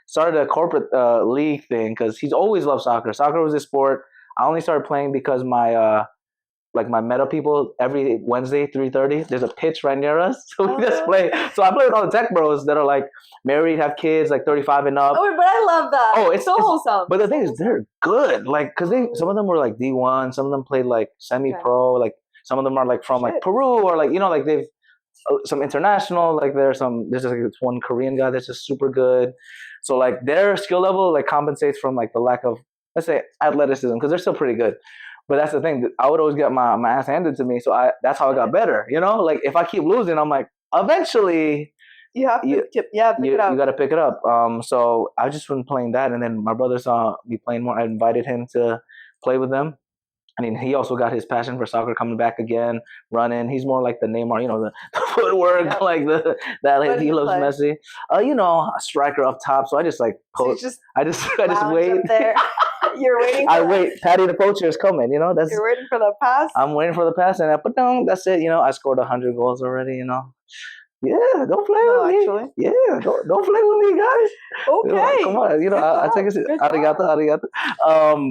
started a corporate league thing because he's always loved soccer. Soccer was his sport. I only started playing because my like my meta people every Wednesday 3:30. There's a pitch right near us, so we just play. So I play with all the tech bros that are like married, have kids, like 35 and up. Oh, but I love that. Oh, it's so wholesome. But the thing is, they're good. Like, cause some of them were like D1, some of them played like semi-pro. Like some of them are like from like Peru or like like they've some international. Like there's like this one Korean guy that's just super good. So like their skill level like compensates from like the lack of, let's say, athleticism, because they're still pretty good. But that's the thing. I would always get my ass handed to me. So that's how I got better. Like if I keep losing, I'm like, eventually you have to pick it up. You got to pick it up. So I've just been playing that. And then my brother saw me playing more. I invited him to play with them. I mean, he also got his passion for soccer coming back again, running. He's more like the Neymar, the footwork, like that. He loves Messi. A striker up top. So I just like post. So I just wait. Up there. You're waiting. I wait. Patty the poacher is coming. That's. You're waiting for the pass. I'm waiting for the pass, and I put down. That's it. I scored 100 goals already. Yeah, don't play with me. Actually. Yeah, don't play with me, guys. Okay. Come on, I think it's arigato.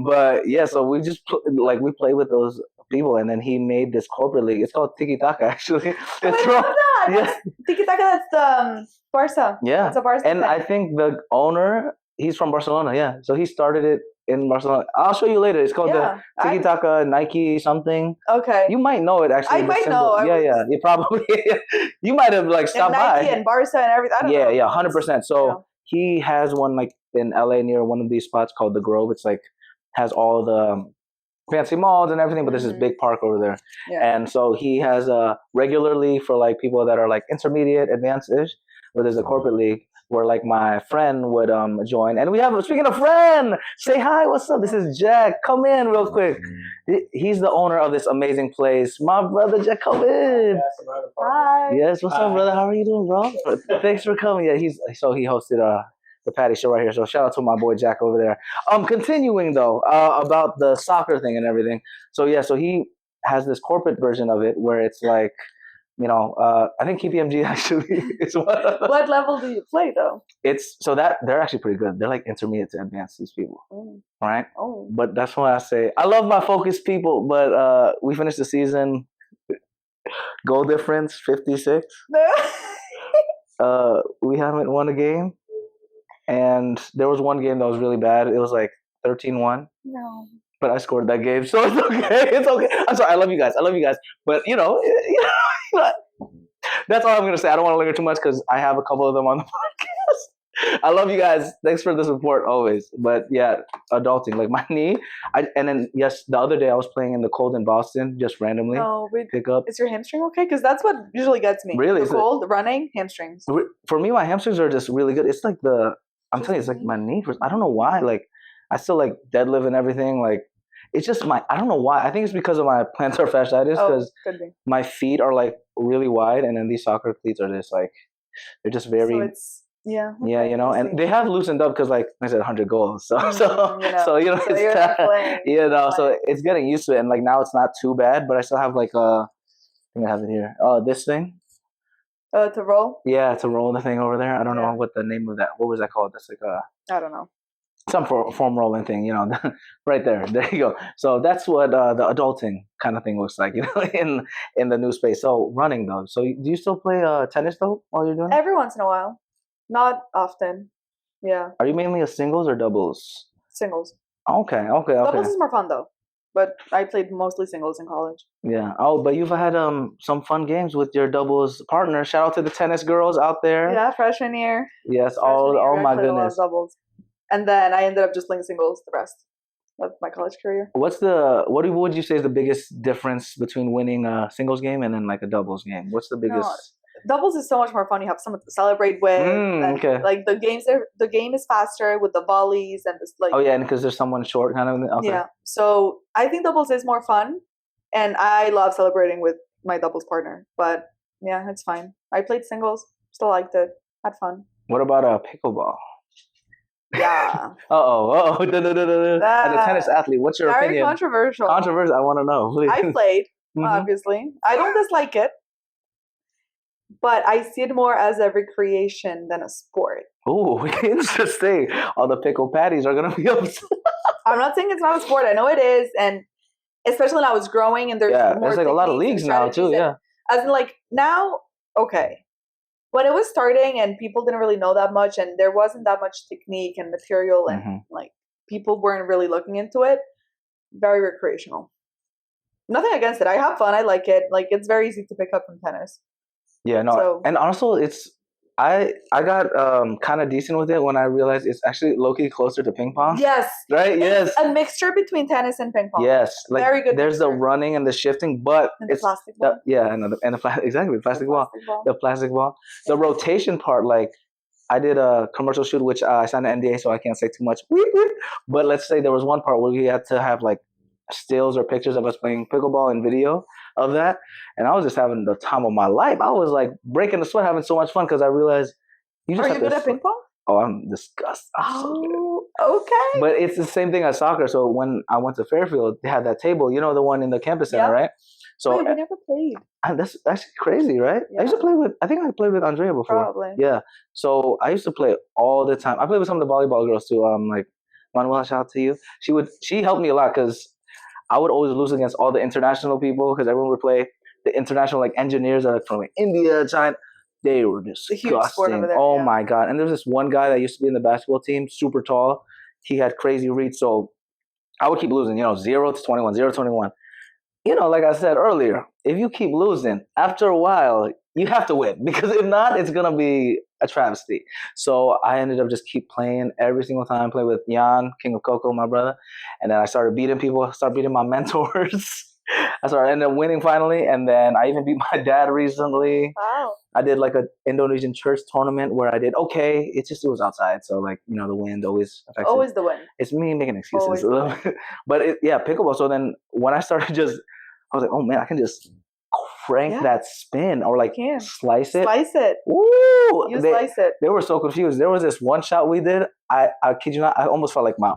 But yeah, so we just we play with those people, and then he made this corporate league. It's called Tiki Taka, actually. It's I love that. Yeah. Tiki Taka. That's the Barca. Yeah, it's a Barca. And I think the owner, he's from Barcelona. Yeah, so he started it in Barcelona. I'll show you later. It's called the Tiki Taka Nike something. Okay. You might know it actually. I might know. Yeah. You probably. You might have stopped by. Nike and Barca and everything. I don't know. Yeah, 100%. So he has one in LA near one of these spots called the Grove. It's has all the fancy malls and everything, but there's this big park over there. Yeah. And so he has a regular league for people that are intermediate, advanced-ish, but there's a corporate league where my friend would join. And we have, speaking of friend, say hi, what's up? This is Jack. Come in real quick. He's the owner of this amazing place. My brother Jack, come in. Hi. Yes, what's up, brother? How are you doing, bro? Thanks for coming. Yeah, he hosted the Patty Show right here. So shout out to my boy Jack over there. Continuing though, about the soccer thing and everything. So yeah, so he has this corporate version of it where it's I think KPMG actually is one of them. What level do you play though? It's so that they're actually pretty good. They're intermediate to advanced, these people. Right? Oh. But that's why I say I love my focused people, but we finished the season goal difference 56. We haven't won a game. And there was one game that was really bad. It was 13-1. No. But I scored that game, so it's okay. It's okay. I'm sorry. I love you guys. But that's all I'm gonna say. I don't want to linger too much because I have a couple of them on the podcast. I love you guys. Thanks for the support always. But yeah, adulting, my knee. And then the other day I was playing in the cold in Boston, just randomly. Oh, pick up. Is your hamstring okay? Because that's what usually gets me. Really? The cold, running, hamstrings. For me, my hamstrings are just really good. It's I'm telling you, it's my knee. I don't know why. I still deadlift and everything. It's just I don't know why. I think it's because of my plantar fasciitis, because my feet are really wide, and then these soccer cleats are just they're just very. So it's yeah. Okay, yeah, and they have loosened up because I said 100 goals. So it's so it's getting used to it, and now it's not too bad, but I still have I think I have it here. This thing. To roll? Yeah, to roll the thing over there. I don't know what the name of that. What was that called? That's I don't know. Some form rolling thing, right there. There you go. So that's what the adulting kind of thing looks like, in the new space. So running though. So do you still play tennis though while you're doing it? Every once in a while, not often. Yeah. Are you mainly a singles or doubles? Singles. Okay. Doubles is more fun though. But I played mostly singles in college. Yeah. Oh, but you've had some fun games with your doubles partner. Shout out to the tennis girls out there. Yeah, freshman year. Yes. Oh my goodness. Doubles. And then I ended up just playing singles the rest of my college career. What would you say is the biggest difference between winning a singles game and then a doubles game? What's the biggest? Doubles is so much more fun. You have someone to celebrate with. Okay. The game is faster with the volleys and this Oh yeah, and because there's someone short kind of. Okay. Yeah. So I think doubles is more fun, and I love celebrating with my doubles partner. But yeah, it's fine. I played singles, still liked it, had fun. What about pickleball? Yeah. As a tennis athlete, what's your opinion? Very controversial. Controversial. I want to know. Please. I played, obviously. I don't dislike it, but I see it more as a recreation than a sport. Oh, interesting. All the pickle patties are gonna be upset. I'm not saying it's not a sport. I know it is, and especially now it's growing and there's more there's like a lot of leagues now too. Yeah, as in like now, okay. When it was starting and people didn't really know that much and there wasn't that much technique and material and like people weren't really looking into it, very recreational. Nothing against it. I have fun. I like it. Like it's very easy to pick up from tennis. Yeah, no, so, and also it's I got kind of decent with it when I realized it's actually low-key closer to ping pong. Yes. Right? It's a mixture between tennis and ping pong. Yes. Like, very good. There's the running and the shifting, but and it's the plastic ball. Exactly, the plastic ball. The plastic ball. The rotation part, like I did a commercial shoot, which I signed an NDA, so I can't say too much. But let's say there was one part where we had to have like stills or pictures of us playing pickleball and video of that, and I was just having the time of my life. I was like breaking the sweat, having so much fun because I realized Are you good at ping pong? Oh, I'm disgusted. Okay. But it's the same thing as soccer. So when I went to Fairfield, they had that table, you know, the one in the campus center, right? So we never played. That's actually crazy, right? Yeah. I think I played with Andrea before. Probably. Yeah. So I used to play all the time. I played with some of the volleyball girls too. Like Manuela, shout out to you. She helped me a lot because I would always lose against all the international people because everyone would play the international like engineers that are from like India, China. They were disgusting. Oh my God. And there was this one guy that used to be in the basketball team, super tall. He had crazy reach. So I would keep losing, 0 to 21, 0 to 21. Like I said earlier, if you keep losing, after a while, you have to win because if not, it's going to be a travesty. So I ended up just keep playing every single time, play with Jan, King of Coco, my brother. And then I started beating people, started beating my mentors. I ended up winning finally. And then I even beat my dad recently. Wow. I did like an Indonesian church tournament where I did okay. It was outside. So like, the wind always affects Always the wind. It's me making excuses. But pickleball. So then when I started I was like, oh man, I can just crank that spin or like slice it. Slice it. Ooh, slice it. They were so confused. There was this one shot we did. I kid you not, I almost felt like my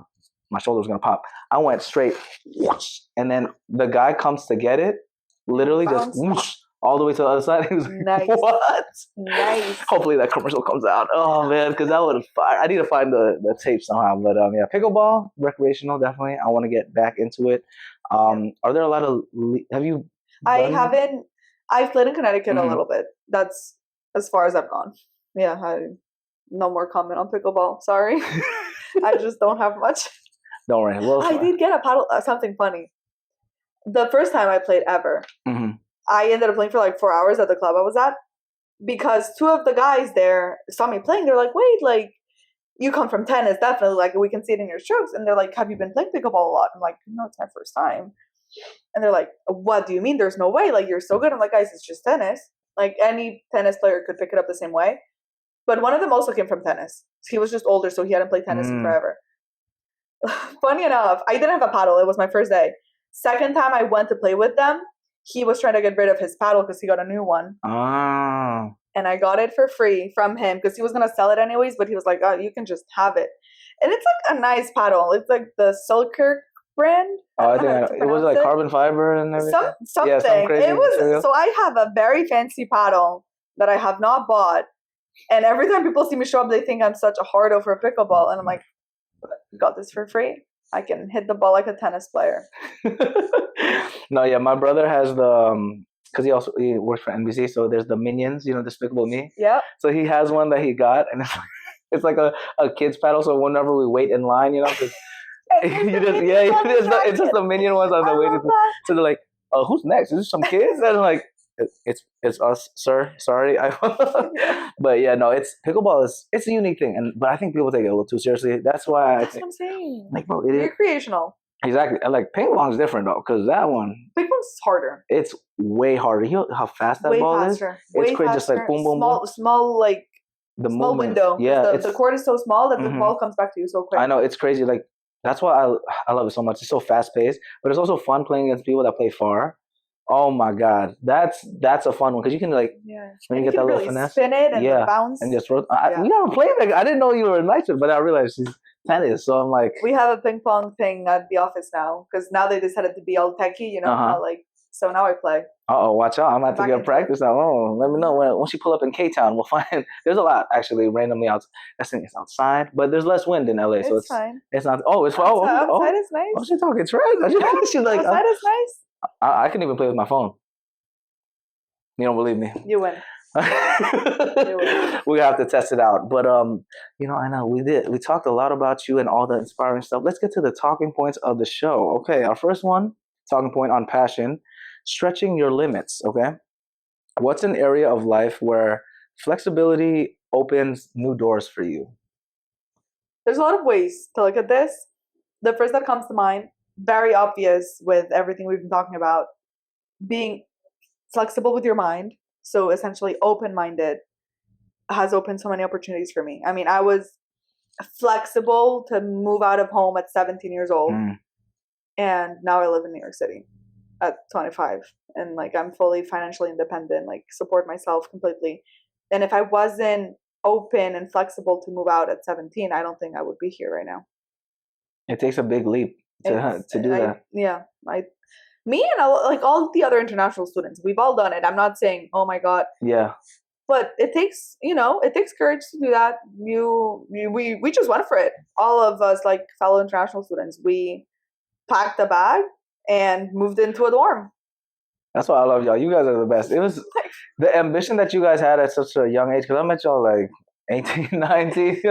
shoulder was gonna pop. I went straight, whoosh, and then the guy comes to get it, literally just whoosh, all the way to the other side. He was like, what? Nice. Hopefully that commercial comes out. Oh man, because that would have fire. I need to find the tape somehow. But pickleball, recreational, definitely. I want to get back into it. Are there a lot of? Have you? I haven't. I've played in Connecticut a little bit. That's as far as I've gone. Yeah, no more comment on pickleball. Sorry, I just don't have much. Don't worry. Well, I did get a paddle. Something funny. The first time I played ever, I ended up playing for like 4 hours at the club I was at because two of the guys there saw me playing. They're like, "Wait, like you come from tennis, definitely. Like we can see it in your strokes." And they're like, "Have you been playing pickleball a lot?" I'm like, "No, it's my first time." And they're like, "What do you mean? There's no way. Like you're so good." I'm like, "Guys, it's just tennis. Like any tennis player could pick it up the same way." But one of them also came from tennis. He was just older, so he hadn't played tennis in forever. Funny enough, I didn't have a paddle. It was my first day. Second time I went to play with them, he was trying to get rid of his paddle because he got a new one. Ah. And I got it for free from him because he was going to sell it anyways, but he was like, "Oh, you can just have it." And it's like a nice paddle. It's like the Selkirk brand. I think it was like carbon fiber and everything. Something. Yeah, some crazy material. So I have a very fancy paddle that I have not bought. And every time people see me show up, they think I'm such a hardo for pickleball. And I'm like, got this for free. I can hit the ball like a tennis player. No, yeah, my brother has because he works for NBC, so there's the Minions, Despicable Me. Yeah. So he has one that he got, and it's like a kid's paddle. So whenever we wait in line, it's just the Minion ones on the waiting. So they're like, "Who's next? Is this some kids?" And I'm like, It's us, sir. Sorry, but yeah, no. Pickleball it's a unique thing, but I think people take it a little too seriously. That's why That's what I'm saying. Like, bro, it is recreational. Exactly. And like ping pong's different though, because that one ping pong's harder. It's way harder. You know how fast that ball is? It's crazy, just like boom, boom, boom. Small like the small window. Yeah, the court is so small that the ball comes back to you so quick. I know, it's crazy. Like that's why I love it so much. It's so fast paced, but it's also fun playing against people that play far. Oh my God, that's a fun one because you can when you get that little finesse, spin it and bounce and just we never played like I didn't know you were nice, but I realized she's tennis, so I'm like we have a ping pong thing at the office now because now they decided to be all techie, how like So now I play. Uh-oh, watch out. I'm going to have to Back get into practice now. Oh, let me know. Once you pull up in K-Town, we'll find... There's a lot, actually, randomly out. I think it's outside, but there's less wind in LA, so It's fine. it's not... Oh, it's... Outside is nice. Oh, she's talking trash. She's like... Outside is nice. I can even play with my phone. You don't believe me? You win. We have to test it out. But you know, I know we talked a lot about you and all the inspiring stuff. Let's get to the talking points of the show. Okay, our first one, talking point on passion, stretching your limits. Okay, what's an area of life where flexibility opens new doors for you? There's a lot of ways to look at this. The first that comes to mind, very obvious with everything we've been talking about, being flexible with your mind. So essentially open-minded has opened so many opportunities for me. I mean, I was flexible to move out of home at 17 years old. And now I live in New York City at 25. And like, I'm fully financially independent, like support myself completely. And if I wasn't open and flexible to move out at 17, I don't think I would be here right now. It takes a big leap to do that. Yeah. Me and like all the other international students, we've all done it. I'm not saying, oh my God. Yeah. But it takes courage to do that. We just went for it. All of us, like fellow international students, we packed a bag and moved into a dorm. That's why I love y'all. You guys are the best. It was the ambition that you guys had at such a young age, because I met y'all like 18, 19.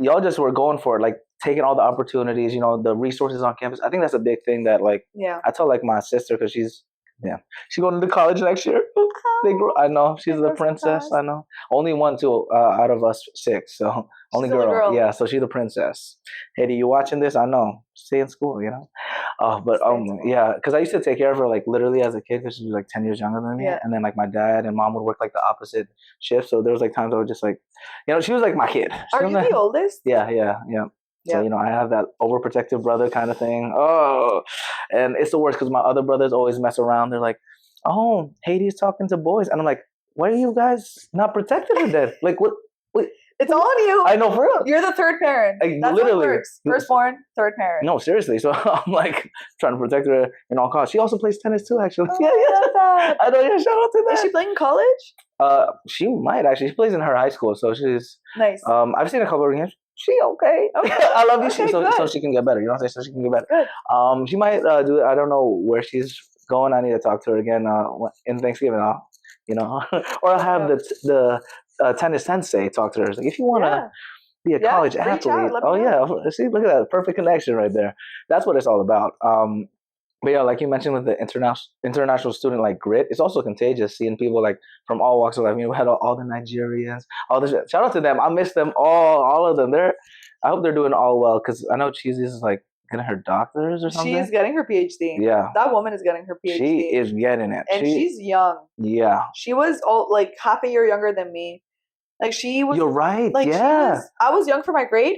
Y'all just were going for it, like taking all the opportunities, you know, the resources on campus. I think that's a big thing that, like, I tell like my sister, because she's going to college next year. I know she's the princess. I know only one too out of us 6, so only girl. Yeah, so she's the princess. Hey, you watching this? I know. Stay in school, you know. But yeah, because I used to take care of her like literally as a kid, because she was like 10 years younger than me, and then like my dad and mom would work like the opposite shift. So there was like times I would just like, you know, she was like my kid. Are you the oldest? Yeah. So, you know, I have that overprotective brother kind of thing. Oh, and it's the worst because my other brothers always mess around. They're like, oh, Haiti's talking to boys. And I'm like, why are you guys not protective of that? Like, what? It's all on you. I know, for real. You're the third parent. Like, that's literally. How it works. Firstborn, third parent. No, seriously. So I'm like trying to protect her in all costs. She also plays tennis too, actually. Oh, I love that. I know, shout out to that. Is she playing in college? She might actually. She plays in her high school, so she's nice. I've seen a couple of games. She okay. I love you. Okay, so she can get better. You know what I'm saying? So she can get better. Good. She might do it. I don't know where she's going. I need to talk to her again in Thanksgiving. You know, or I'll have the tennis sensei talk to her. Like, if you want to be a college athlete, see, look at that perfect connection right there. That's what it's all about. But yeah, like you mentioned with the international student like grit, it's also contagious seeing people like from all walks of life. You know, we had all the Nigerians, all this. Shout out to them. I miss them all of them. I hope they're doing all well, because I know Cheesy is like getting her doctors or something. She's getting her PhD. Yeah, that woman is getting her PhD. She is getting it, and she's young. Yeah, she was like half a year younger than me. Like she was. You're right. Like yeah, I was young for my grade.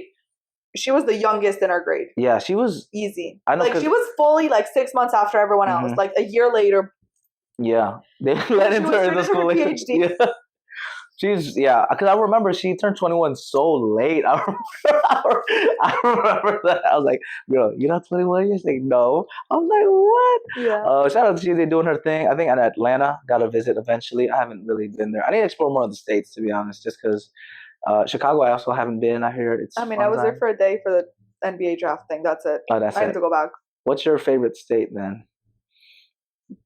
She was the youngest in our grade. Yeah, she was easy. I know, like she was fully like 6 months after everyone else. Like a year later. Yeah, they let her into school. Like, PhD. Yeah. Because I remember she turned 21 so late. I remember that. I was like, girl, you're not 21 yet? She's like, no. I was like, what? Yeah. Shout out to Cheesy doing her thing. I think in Atlanta, got to visit eventually. I haven't really been there. I need to explore more of the States, to be honest, just because Chicago, I also haven't been. I hear it's. I mean, I was there for a day for the NBA draft thing. That's it. Oh, that's I need to go back. What's your favorite state then?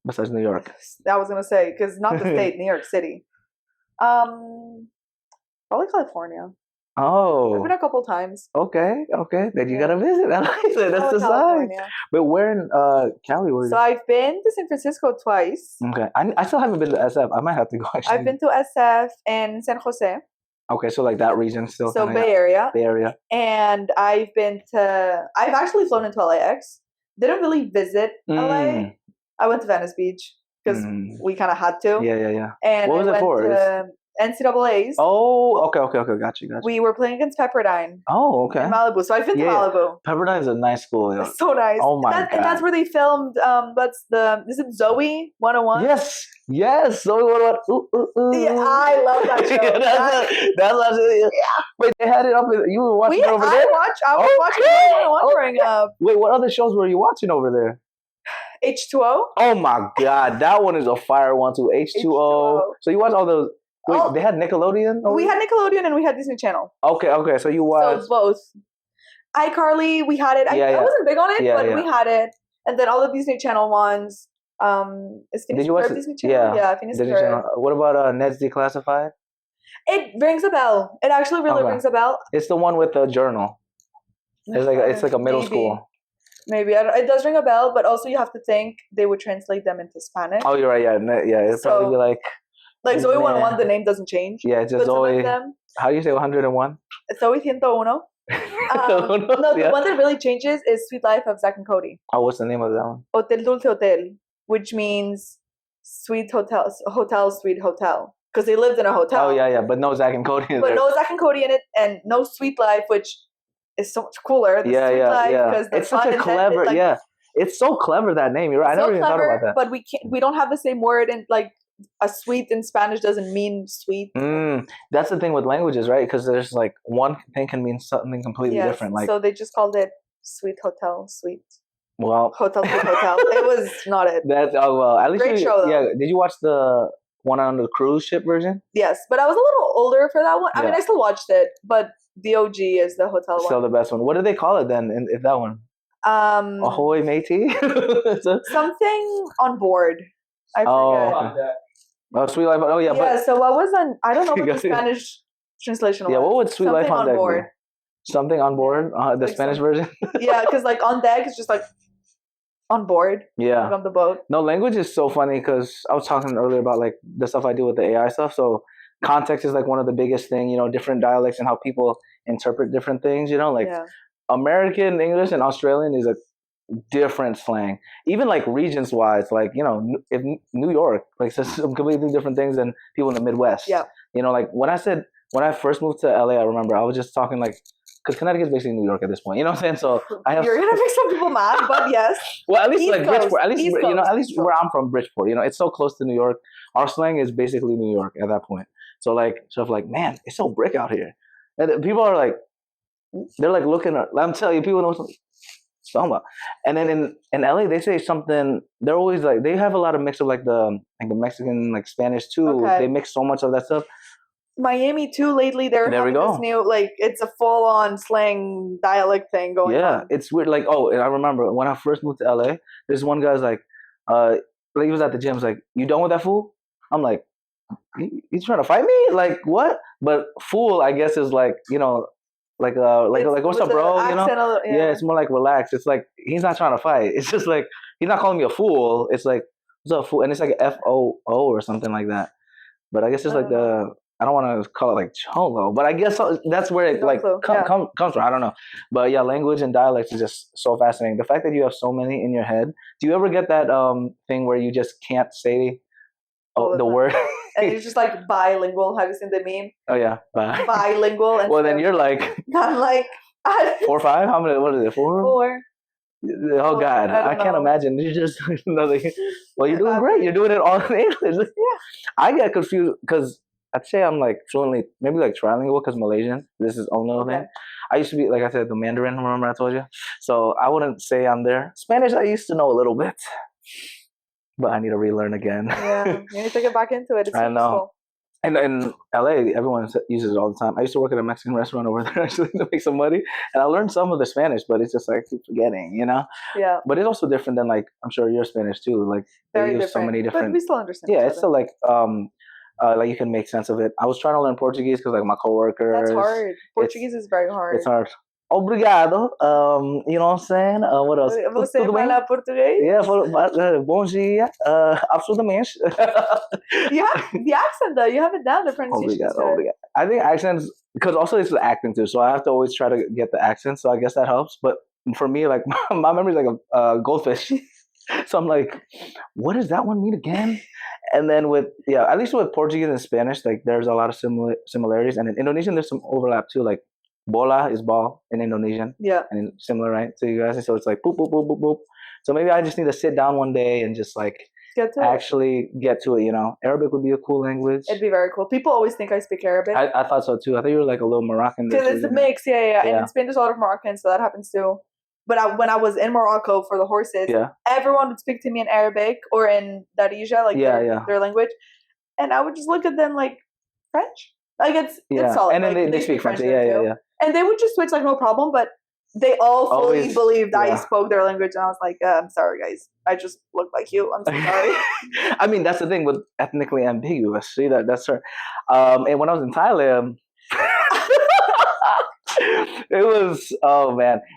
Besides New York. I was gonna say, because not the state, New York City. Probably California. Oh. I've been a couple times. Okay. Then you gotta visit. I like it. That's the sign. But where in Cali were you? So I've been to San Francisco twice. Okay. I still haven't been to SF. I might have to go actually. I've been to SF and San Jose. Okay, so like that region still. So Bay Area. Bay Area. And I've actually flown into LAX. Didn't really visit LA. I went to Venice Beach because we kind of had to. Yeah. And what was it for? To NCAAs. Oh, okay. Got you. We were playing against Pepperdine. Oh, okay. In Malibu. So I've been to Malibu. Pepperdine's a nice school. Yeah. It's so nice. Oh my God. And that's where they filmed. Is it Zoe 101? Yes. Zoe 101. Yeah, I love that show. that's actually. Yeah. Wait, they had it up. You were watching it over there. I was watching Zoe 101 growing up. Wait, what other shows were you watching over there? H2O. Oh my God, that one is a fire one too. H2O. So you watch all those? Wait, they had Nickelodeon. We had Nickelodeon and we had Disney Channel. Okay. So you watched. So both. iCarly, we had it. I wasn't big on it, but we had it. And then all the Disney Channel ones. Did you watch Disney Channel? Yeah, Phineas Disney Channel. What about Ned's Declassified? It rings a bell. It actually really rings a bell. It's the one with the journal. It's like a middle school. Maybe it does ring a bell, but also you have to think they would translate them into Spanish. Oh, you're right. Yeah. It'd probably be like Zoe 101. The name doesn't change. Yeah, it's just Zoe. How do you say 101? Zoe 101. The one that really changes is Sweet Life of Zack and Cody. Oh, what's the name of that one? Hotel Dulce Hotel, which means sweet hotel, sweet hotel, because they lived in a hotel. Oh yeah, but no Zack and Cody. No Zack and Cody in it, and no Sweet Life, which is so much cooler. Sweet Life, because it's such a clever. It's so clever, that name. You're right. I never even thought about that. But we don't have the same word, and like a sweet in Spanish doesn't mean sweet. That's the thing with languages, right? Because there's like one thing can mean something completely different. Like, so they just called it Sweet Hotel Sweet. Well, Hotel Sweet Hotel. It was not it. At least great show though. Yeah. Did you watch the one on the cruise ship version? Yes, but I was a little older for that one. I mean, I still watched it, but the OG is the hotel one. Still the best one. What do they call it then? If that one? Ahoy matey. Something on board. I forget. Oh, Sweet Life. Oh yeah. Yeah. So what was on? I don't know what the Spanish translation was. Yeah. What would Sweet Life on deck board? Something on board. The Spanish version. Yeah, because like on deck, it's just like on board. Yeah. Like on the boat. No, language is so funny because I was talking earlier about like the stuff I do with the AI stuff. So context is like one of the biggest thing. Different dialects and how people interpret different things. Like American English and Australian is a different slang, even like regions wise, like if New York like says some completely different things than people in the Midwest. Like when I first moved to LA, I remember I was just talking like, because Connecticut is basically New York at this point, you know what I'm saying? So you're gonna make some people mad, but yes. Well, at least East like Coast, Bridgeport, at least East Coast, at least where I'm from, Bridgeport, it's so close to New York. Our slang is basically New York at that point. So like stuff like, man, it's so brick out here, and people are like, they're like looking at. I'm telling you, people know something. And then in LA they say something. They're always like, they have a lot of mix of like the Mexican, like Spanish too. Okay. They mix so much of that stuff. Miami too. Lately they're having this new, like, it's a full on slang dialect thing going on. Yeah, it's weird. Like, and I remember when I first moved to LA, this one guy's like he was at the gym. He's like, "You done with that fool?" I'm like, "You trying to fight me? Like what?" But fool, I guess, is like like what's up, bro? Yeah, it's more like relaxed. It's like he's not trying to fight. It's just like he's not calling me a fool. It's like, what's up, fool? And it's like FOO or something like that. But I guess it's like I don't want to call it like cholo, but I guess that's where it comes from. I don't know. But yeah, language and dialects is just so fascinating. The fact that you have so many in your head. Do you ever get that thing where you just can't say the word? And you're just like bilingual. Have you seen the meme? Oh yeah, bilingual. And well, then you're like, I'm like 4 or 5. How many? What is it? 4. 4. Oh God, I can't imagine. You're just another. Well, you're doing great. You're doing it all in English. Yeah. I get confused because I'd say I'm like fluently, maybe like trilingual, because Malaysian. This is only thing. I used to be, like I said, the Mandarin. Remember I told you? So I wouldn't say I'm there. Spanish, I used to know a little bit, but I need to relearn again. Yeah, you need to get back into it. It's I know. Cool. And in LA, everyone uses it all the time. I used to work at a Mexican restaurant over there actually to make some money, and I learned some of the Spanish, but it's just like I keep forgetting, Yeah. But it's also different than, like, I'm sure your Spanish too. Like very use different. So many different. But we still understand. Yeah, it's still like you can make sense of it. I was trying to learn Portuguese because like my coworkers. That's hard. Portuguese is very hard. It's hard. Obrigado. You know what I'm saying? What else? Você fala português? Yeah, bom dia. Absolutamente. You have the accent though. You have it down. The pronunciation. Obrigado. I think accents, because also it's the acting too, so I have to always try to get the accent. So I guess that helps. But for me, like my memory is like a goldfish. So I'm like, what does that one mean again? And then at least with Portuguese and Spanish, like there's a lot of similarities. And in Indonesian, there's some overlap too. Like bola is ball in Indonesian. Yeah. And similar, right? To you guys. And so it's like boop, boop, boop, boop, boop. So maybe I just need to sit down one day and just like get to it. Arabic would be a cool language. It'd be very cool. People always think I speak Arabic. I thought so too. I thought you were like a little Moroccan. Because it's a mix, yeah. And in Spain there's a lot of Moroccans, so that happens too. when I was in Morocco for the horses, Yeah. everyone would speak to me in Arabic or in Darija, like their language, and I would just look at them like French. Like it's solid. And then like, they speak French. there too. And they would just switch like no problem, but they all fully believed I spoke their language, and I was like, I'm sorry, guys, I just look like you. I'm so sorry. I mean, that's the thing with ethnically ambiguous. See that's her. And when I was in Thailand, it was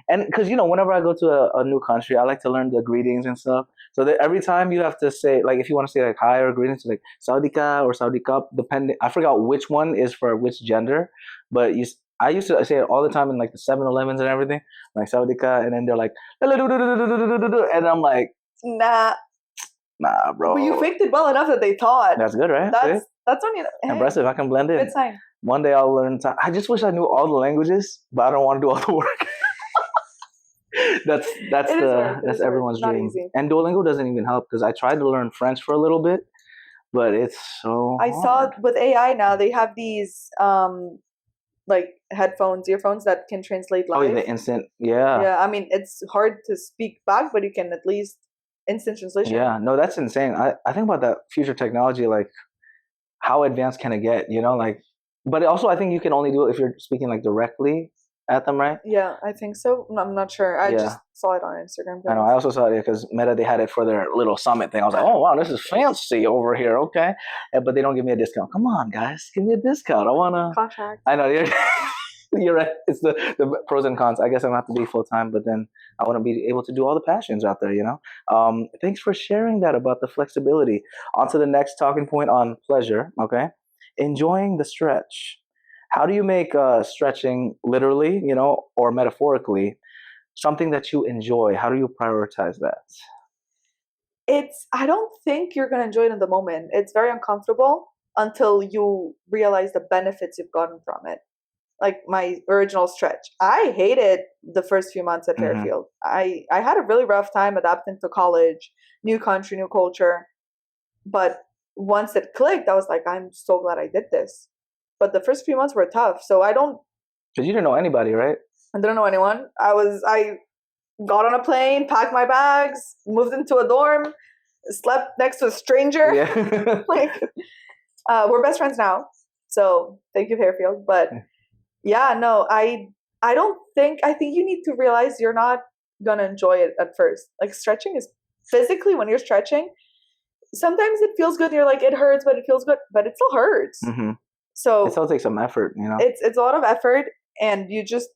and because whenever I go to a new country, I like to learn the greetings and stuff. So that every time you have to say, like, if you want to say like hi or greetings, like Saudika or Saudika, depending, I forgot which one is for which gender, but I used to say it all the time in like the 7-Elevens and everything, like Saudika, and then they're like, and I'm like, nah, bro. But you faked it well enough that they thought. That's good, right? That's when impressive. I can blend in. Good sign. One day I'll learn. I just wish I knew all the languages, but I don't want to do all the work. that's everyone's dream. Easy. And Duolingo doesn't even help because I tried to learn French for a little bit, but it's so hard. Saw with AI now they have these like earphones that can translate live. Oh, yeah, the instant, yeah. Yeah, I mean it's hard to speak back, but you can at least instant translation. Yeah, no, that's insane. I think about that future technology, like how advanced can it get? Like, but also I think you can only do it if you're speaking like directly at them, right? Yeah, I think so. I'm not sure. I just saw it on Instagram. I know. I also saw it because Meta, they had it for their little summit thing. I was like, oh wow, this is fancy over here. Okay, but they don't give me a discount. Come on, guys, give me a discount. I wanna contract. I know you're right. It's the pros and cons. I guess I'm gonna have to be full time, but then I want to be able to do all the passions out there. Thanks for sharing that about the flexibility. On to the next talking point on pleasure. Okay, enjoying the stretch. How do you make stretching literally, or metaphorically, something that you enjoy? How do you prioritize that? I don't think you're going to enjoy it in the moment. It's very uncomfortable until you realize the benefits you've gotten from it. Like my original stretch. I hated the first few months at Fairfield. I had a really rough time adapting to college, new country, new culture. But once it clicked, I was like, I'm so glad I did this. But the first few months were tough. So because you didn't know anybody, right? I didn't know anyone. I got on a plane, packed my bags, moved into a dorm, slept next to a stranger. Yeah. We're best friends now. So thank you, Fairfield. But yeah, no, I think you need to realize you're not gonna enjoy it at first. Like stretching is physically, when you're stretching, sometimes it feels good and you're like, it hurts, but it feels good, but it still hurts. Mm-hmm. So it still takes some effort, It's a lot of effort, and you just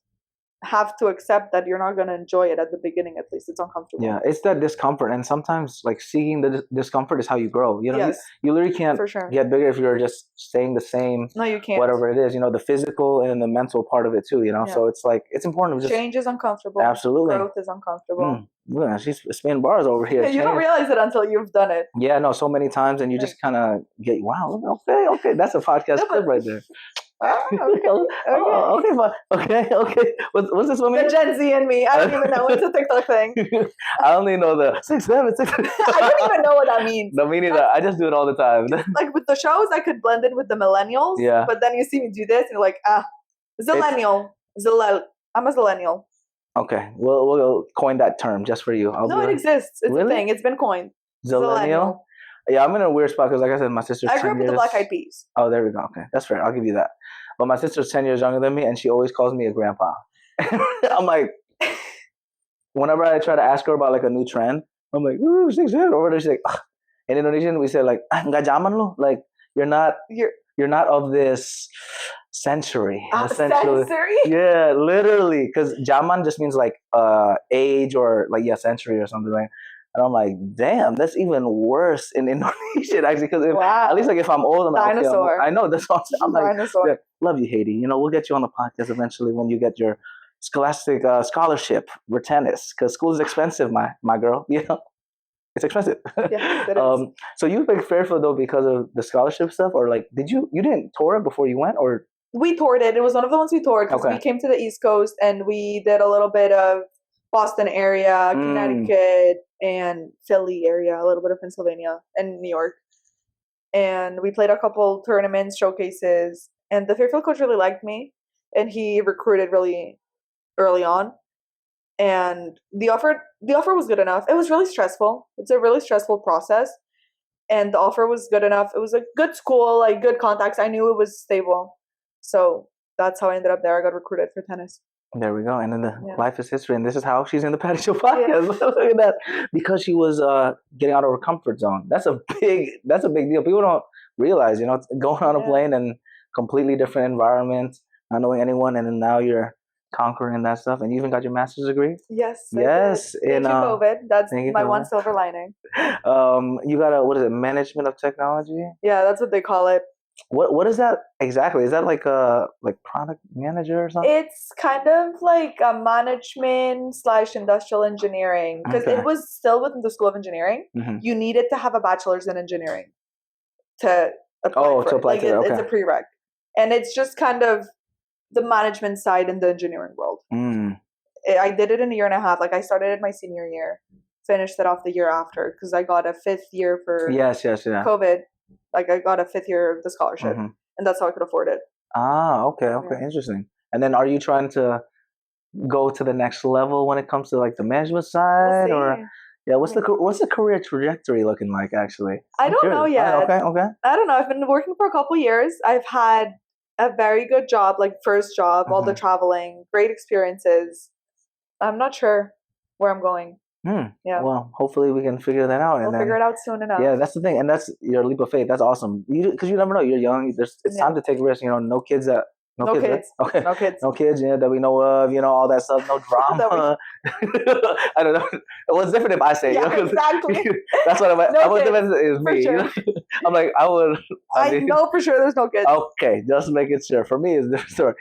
have to accept that you're not going to enjoy it at the beginning. At least it's uncomfortable. Yeah, it's that discomfort, and sometimes like seeing the discomfort is how you grow. Yes. You literally can't get bigger if you're just staying the same. No, you can't. Whatever it is, the physical and the mental part of it too. Yeah. So it's like it's important to just change is uncomfortable. Absolutely, growth is uncomfortable. Yeah, she's spinning bars over here. You don't realize it until you've done it. Yeah, no, so many times, and you just kind of get okay, that's a podcast clip right there. Okay. What's this one? The Gen Z in me. I don't even know. It's a TikTok thing. I only know the 6, 7, 6. I don't even know what that means. No, me neither. I just do it all the time. Like with the shows, I could blend in with the millennials. Yeah. But then you see me do this, and you're like, zillennial. I'm a zillennial. Okay, we'll coin that term just for you. It exists. It's a thing. It's been coined. Zillennial. Yeah, I'm in a weird spot because, like I said, my sister's 10 years. I grew up with the Black Eyed Peas. Oh, there we go. Okay, that's fair. I'll give you that. But my sister's 10 years younger than me, and she always calls me a grandpa. I'm like, whenever I try to ask her about like a new trend, I'm like, ooh, she's over there. She's like, ugh. In Indonesian, we say like, nggak zaman lo. Like, you're not of this century. Century? Yeah, literally. Because zaman just means like age or like, century or something like. And I'm like, damn, that's even worse in Indonesian, actually. Because at least like if I'm old, I'm like, dinosaur. I know, that's what I'm like. Dinosaur. Yeah, love you, Haiti. We'll get you on the podcast eventually when you get your scholastic scholarship for tennis. Because school is expensive, my girl. It's expensive. Yeah, it is. So you picked Fairfield though because of the scholarship stuff, or like you didn't tour it before you went, or? We toured it. It was one of the ones we toured because we came to the East Coast and we did a little bit of Boston area, Connecticut, and Philly area, a little bit of Pennsylvania and New York. And we played a couple tournaments, showcases, and the Fairfield coach really liked me, and he recruited really early on. And the offer was good enough. It was really stressful. It's a really stressful process. And the offer was good enough. It was a good school, like good contacts. I knew it was stable. So that's how I ended up there. I got recruited for tennis. There we go. And then the life is history. And this is how she's in the patio podcast. Look at that. Because she was getting out of her comfort zone. That's a big deal. People don't realize, going on a plane and completely different environment, not knowing anyone, and then now you're conquering that stuff. And you even got your master's degree? Yes. Yes. Thank you, COVID. That's my one silver lining. You got what is it? Management of technology? Yeah, that's what they call it. What is that exactly? Is that like a product manager or something? It's kind of like a management / industrial engineering, because it was still within the School of Engineering. Mm-hmm. You needed to have a bachelor's in engineering to apply for it. It's a prereq, and it's just kind of the management side in the engineering world. I did it in a year and a half. Like I started it my senior year, finished it off the year after because I got a 5th year for COVID. Like I got a 5th year of the scholarship, and that's how I could afford it. Okay, interesting. And then, are you trying to go to the next level when it comes to like the management side, or what's the career trajectory looking like? Actually, I don't know yet. Okay. I don't know. I've been working for a couple years. I've had a very good job, like first job, all the traveling, great experiences. I'm not sure where I'm going. Yeah. Well, hopefully we can figure that out. We'll figure it out soon enough. Yeah, that's the thing, and that's your leap of faith. That's awesome. Because you never know. You're young. It's time to take risks. No kids. No kids. Right? Okay. No kids. No kids. That we know of. All that stuff. No drama. I don't know. What's different if I say? Exactly. That's what I would defend is me. Sure. I'm like I would. I know for sure there's no kids. Okay, just making sure. For me, it's a different story.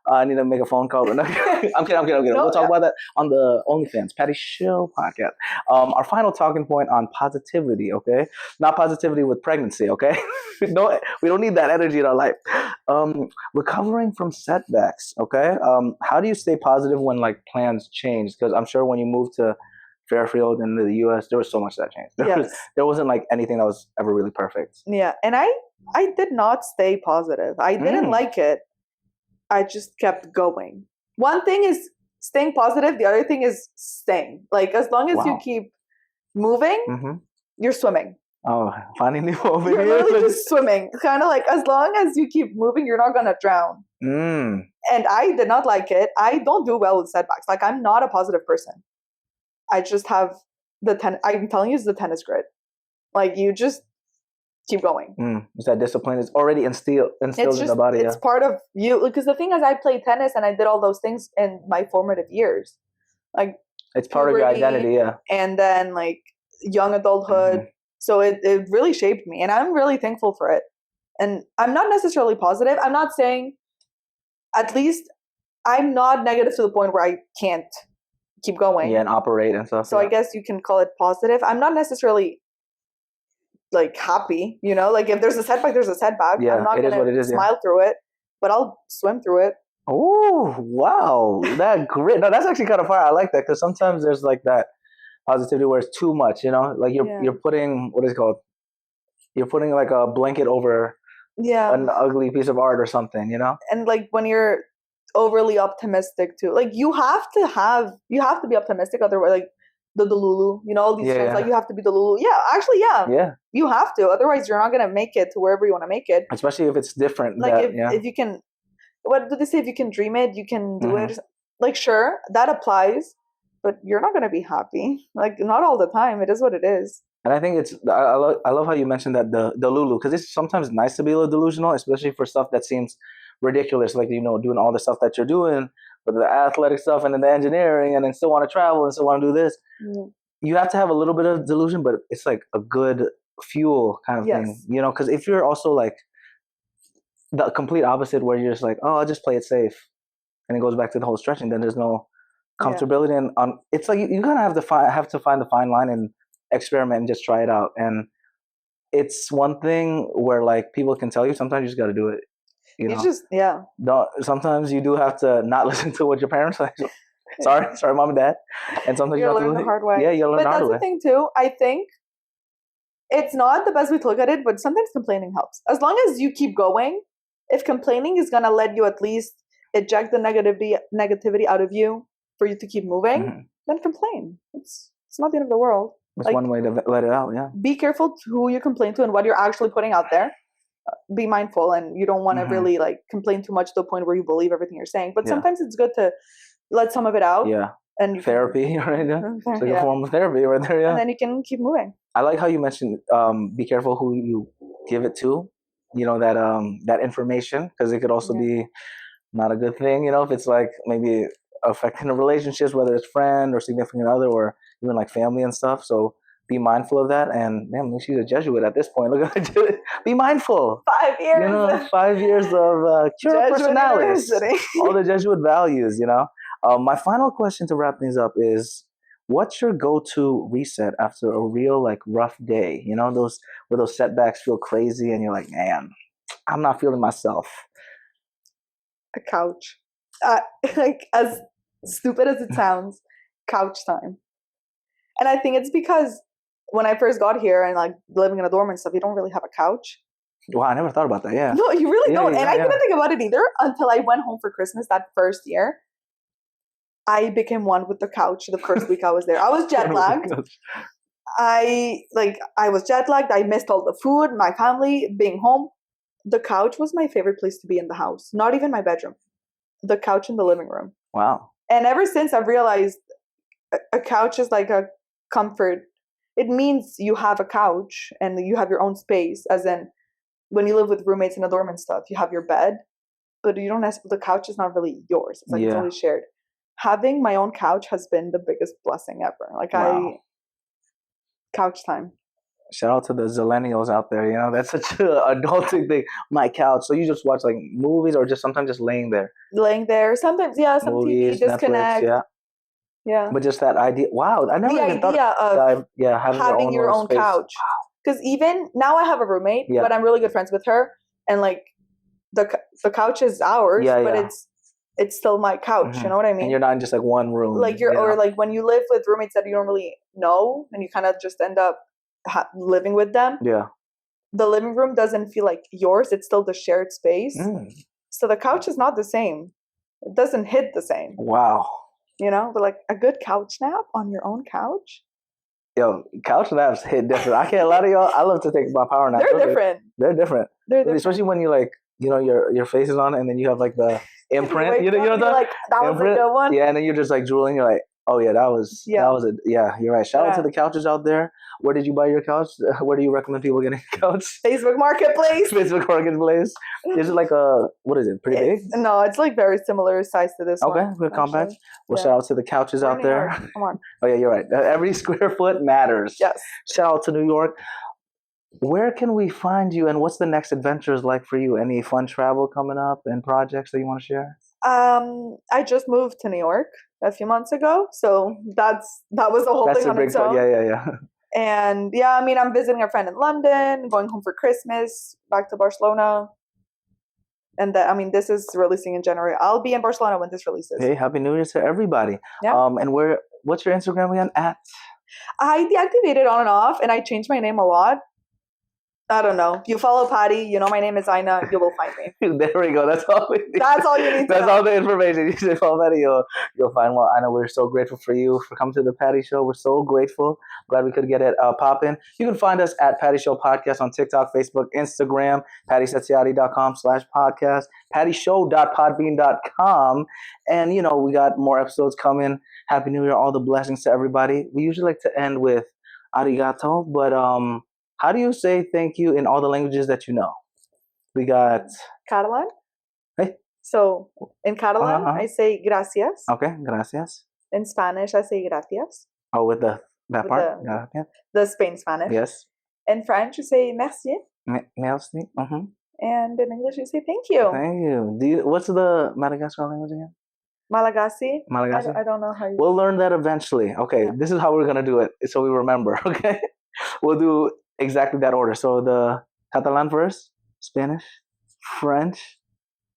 I need to make a phone call. No, I'm kidding. We'll talk about that on the OnlyFans Patty Show podcast. Our final talking point on positivity. Okay, not positivity with pregnancy. Okay, no, we don't need that energy in our life. Recovering from setbacks. Okay, how do you stay positive when plans change? Because I'm sure when you moved to Fairfield in the U.S., there was so much that changed. There wasn't anything that was ever really perfect. Yeah, and I did not stay positive. I didn't like it. I just kept going. One thing is staying positive. The other thing is staying. As long as you keep moving, you're swimming. Oh, finding the over here. You're really just swimming. Kind of as long as you keep moving, you're not going to drown. And I did not like it. I don't do well with setbacks. I'm not a positive person. I just have I'm telling you, it's the tennis grit. You just keep going. It's that discipline is already instilled in the body. It's part of you. Because the thing is, I played tennis and I did all those things in my formative years. It's part of your identity, yeah. And then young adulthood. So it really shaped me, and I'm really thankful for it. And I'm not necessarily positive. I'm not saying, at least I'm not negative to the point where I can't keep going. Yeah, and operate and stuff. So I guess you can call it positive. I'm not necessarily happy, if there's a setback, there's a setback. Yeah, I'm not going to smile through it, but I'll swim through it. Oh, wow. That grit. No, that's actually kind of fire. I like that because sometimes there's that positivity where it's too much, you're putting, what is it called? You're putting a blanket over an ugly piece of art or something, And when you're overly optimistic too, you have to be optimistic, otherwise the Delulu, all these things, you have to be the Delulu. Yeah, actually, yeah. You have to, otherwise you're not going to make it to wherever you want to make it. Especially if it's different. If you can, what do they say? If you can dream it, you can do it. Sure, that applies. But you're not going to be happy. Not all the time. It is what it is. And I think I love how you mentioned that the Lulu, because it's sometimes nice to be a little delusional, especially for stuff that seems ridiculous, doing all the stuff that you're doing, with the athletic stuff and then the engineering, and then still want to travel and still want to do this. You have to have a little bit of delusion, but it's a good fuel kind of thing, because if you're also the complete opposite, where you're just oh, I'll just play it safe, and it goes back to the whole stretching, then there's no comfortability, and it's you kind of have to find the fine line and experiment and just try it out. And it's one thing where people can tell you, sometimes you just got to do it. Sometimes you do have to not listen to what your parents say. sorry, mom and dad. And sometimes you have to learn the hard way. Yeah, you learn the hard way. But that's the thing too. I think it's not the best way to look at it, but sometimes complaining helps. As long as you keep going, if complaining is gonna let you at least eject the negativity out of you, for you to keep moving, then complain. It's not the end of the world. It's one way to let it out, yeah. Be careful who you complain to and what you're actually putting out there. Be mindful, and you don't want to really like complain too much to the point where you believe everything you're saying. But sometimes it's good to let some of it out. Yeah. And therapy, right? Yeah. It's like a form of therapy right there, yeah. And then you can keep moving. I like how you mentioned be careful who you give it to. You know, that information, because it could also be not a good thing, you know, if it's like maybe affecting the relationships, whether it's friend or significant other or even like family and stuff. So be mindful of that. And man, she's a Jesuit at this point. Look at her. Be mindful. 5 years. You know, 5 years of cura personalis. All the Jesuit values, you know. My final question to wrap things up is, what's your go-to reset after a real like rough day? You know, those where those setbacks feel crazy and you're like, man, I'm not feeling myself. A couch. Like, as stupid as it sounds, couch time. And I think it's because when I first got here and like living in a dorm and stuff, you don't really have a couch. Wow, I never thought about that. Yeah. No, you really don't. And I didn't think about it either until I went home for Christmas that first year. I became one with the couch the first week I was there. I was jet lagged. I was jet lagged. I missed all the food, my family, being home. The couch was my favorite place to be in the house. Not even my bedroom. The couch in the living room. Wow. And ever since I've realized a couch is like a comfort. It means you have a couch and you have your own space. As in, when you live with roommates in a dorm and stuff, you have your bed, but you don't the couch is not really yours. It's like it's always shared. Having my own couch has been the biggest blessing ever. Like couch time. Shout out to the Zillennials out there. You know, that's such an adulting thing. My couch. So you just watch like movies or just sometimes just laying there? Laying there. Sometimes, some movies, TV, disconnect. Netflix, yeah. But just that idea. Wow. I never even thought of having your own couch. Because even now I have a roommate, but I'm really good friends with her. And like the couch is ours, but it's still my couch. You know what I mean? And you're not in just like one room. Like or like when you live with roommates that you don't really know and you kind of just end up living with them. Yeah. The living room doesn't feel like yours. It's still the shared space. So the couch is not the same. It doesn't hit the same. Wow. You know, but like a good couch nap on your own couch. Yo, couch naps hit different. I can't lie to y'all. I love to take my power naps. They're different. They're different. Especially when you like, you know, your face is on and then you have like the imprint. You know like, that was a good one. Yeah, and then you're just like drooling. You're like, oh yeah, that was you're right. Shout out to the couches out there. Where did you buy your couch? Where do you recommend people getting a couch? Facebook Marketplace. Facebook Marketplace. Is it like what is it? Pretty big? No, it's like very similar size to this one. Okay, good compact. Well, shout out to the couches out there. Come on. Oh yeah, you're right. Every square foot matters. Yes. Shout out to New York. Where can we find you, and what's the next adventures like for you? Any fun travel coming up and projects that you want to share? I just moved to New York a few months ago, so that was a whole thing on its own. Yeah. And I mean, I'm visiting a friend in London, going home for Christmas, back to Barcelona. And this is releasing in January. I'll be in Barcelona when this releases. Hey, Happy New Year to everybody. Yeah. And what's your Instagram again? I deactivated on and off, and I changed my name a lot. I don't know. You follow Patty, you know my name is Aina, you will find me. There we go. That's all we need. That's all you need to know. That's all the information. You say follow Patty, you'll find. Well, Aina, we're so grateful for you for coming to the Patty Show. We're so grateful. Glad we could get it popping. You can find us at Patty Show Podcast on TikTok, Facebook, Instagram, pattysatsiati.com/podcast, pattyshow.podbean.com. And, you know, we got more episodes coming. Happy New Year. All the blessings to everybody. We usually like to end with arigato, but how do you say thank you in all the languages that you know? We got Catalan. Hey. So in Catalan, I say gracias. Okay, gracias. In Spanish, I say gracias. Oh, with that part? The Spain Spanish. Yes. In French, you say merci. Merci. And in English, you say thank you. Thank you. What's the Madagascar language again? Malagasy. I don't know how you. We'll learn that eventually. Okay, This is how we're gonna do it, so we remember. Okay, we'll do exactly that order. So the Catalan first, Spanish, French,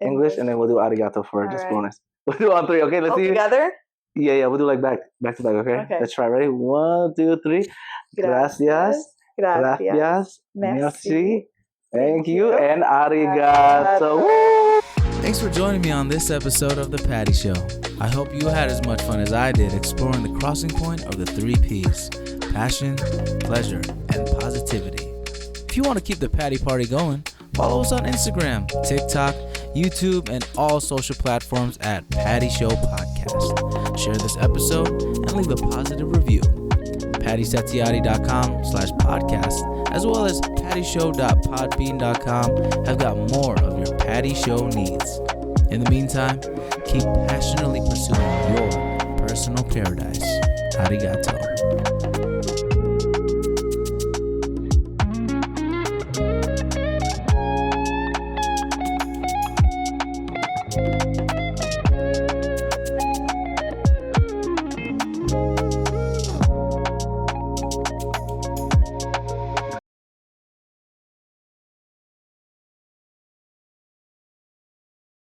English, and then we'll do arigato for just bonus. We'll do on 3. Okay, let's see. Together? Yeah. We'll do like back to back. Okay. Let's try. Ready? 1, 2, 3. Gracias. Merci. Thank you. And arigato. Thanks for joining me on this episode of The Patty Show. I hope you had as much fun as I did exploring the crossing point of the 3 Ps: passion, pleasure, and positivity. If you want to keep the Patty Party going, follow us on Instagram, TikTok, YouTube, and all social platforms at Patty Show Podcast. Share this episode and leave a positive review. PattySattiati.com/podcast, as well as pattyshow.podbean.com have got more of your Patty Show needs. In the meantime, keep passionately pursuing your personal paradise. Arigato.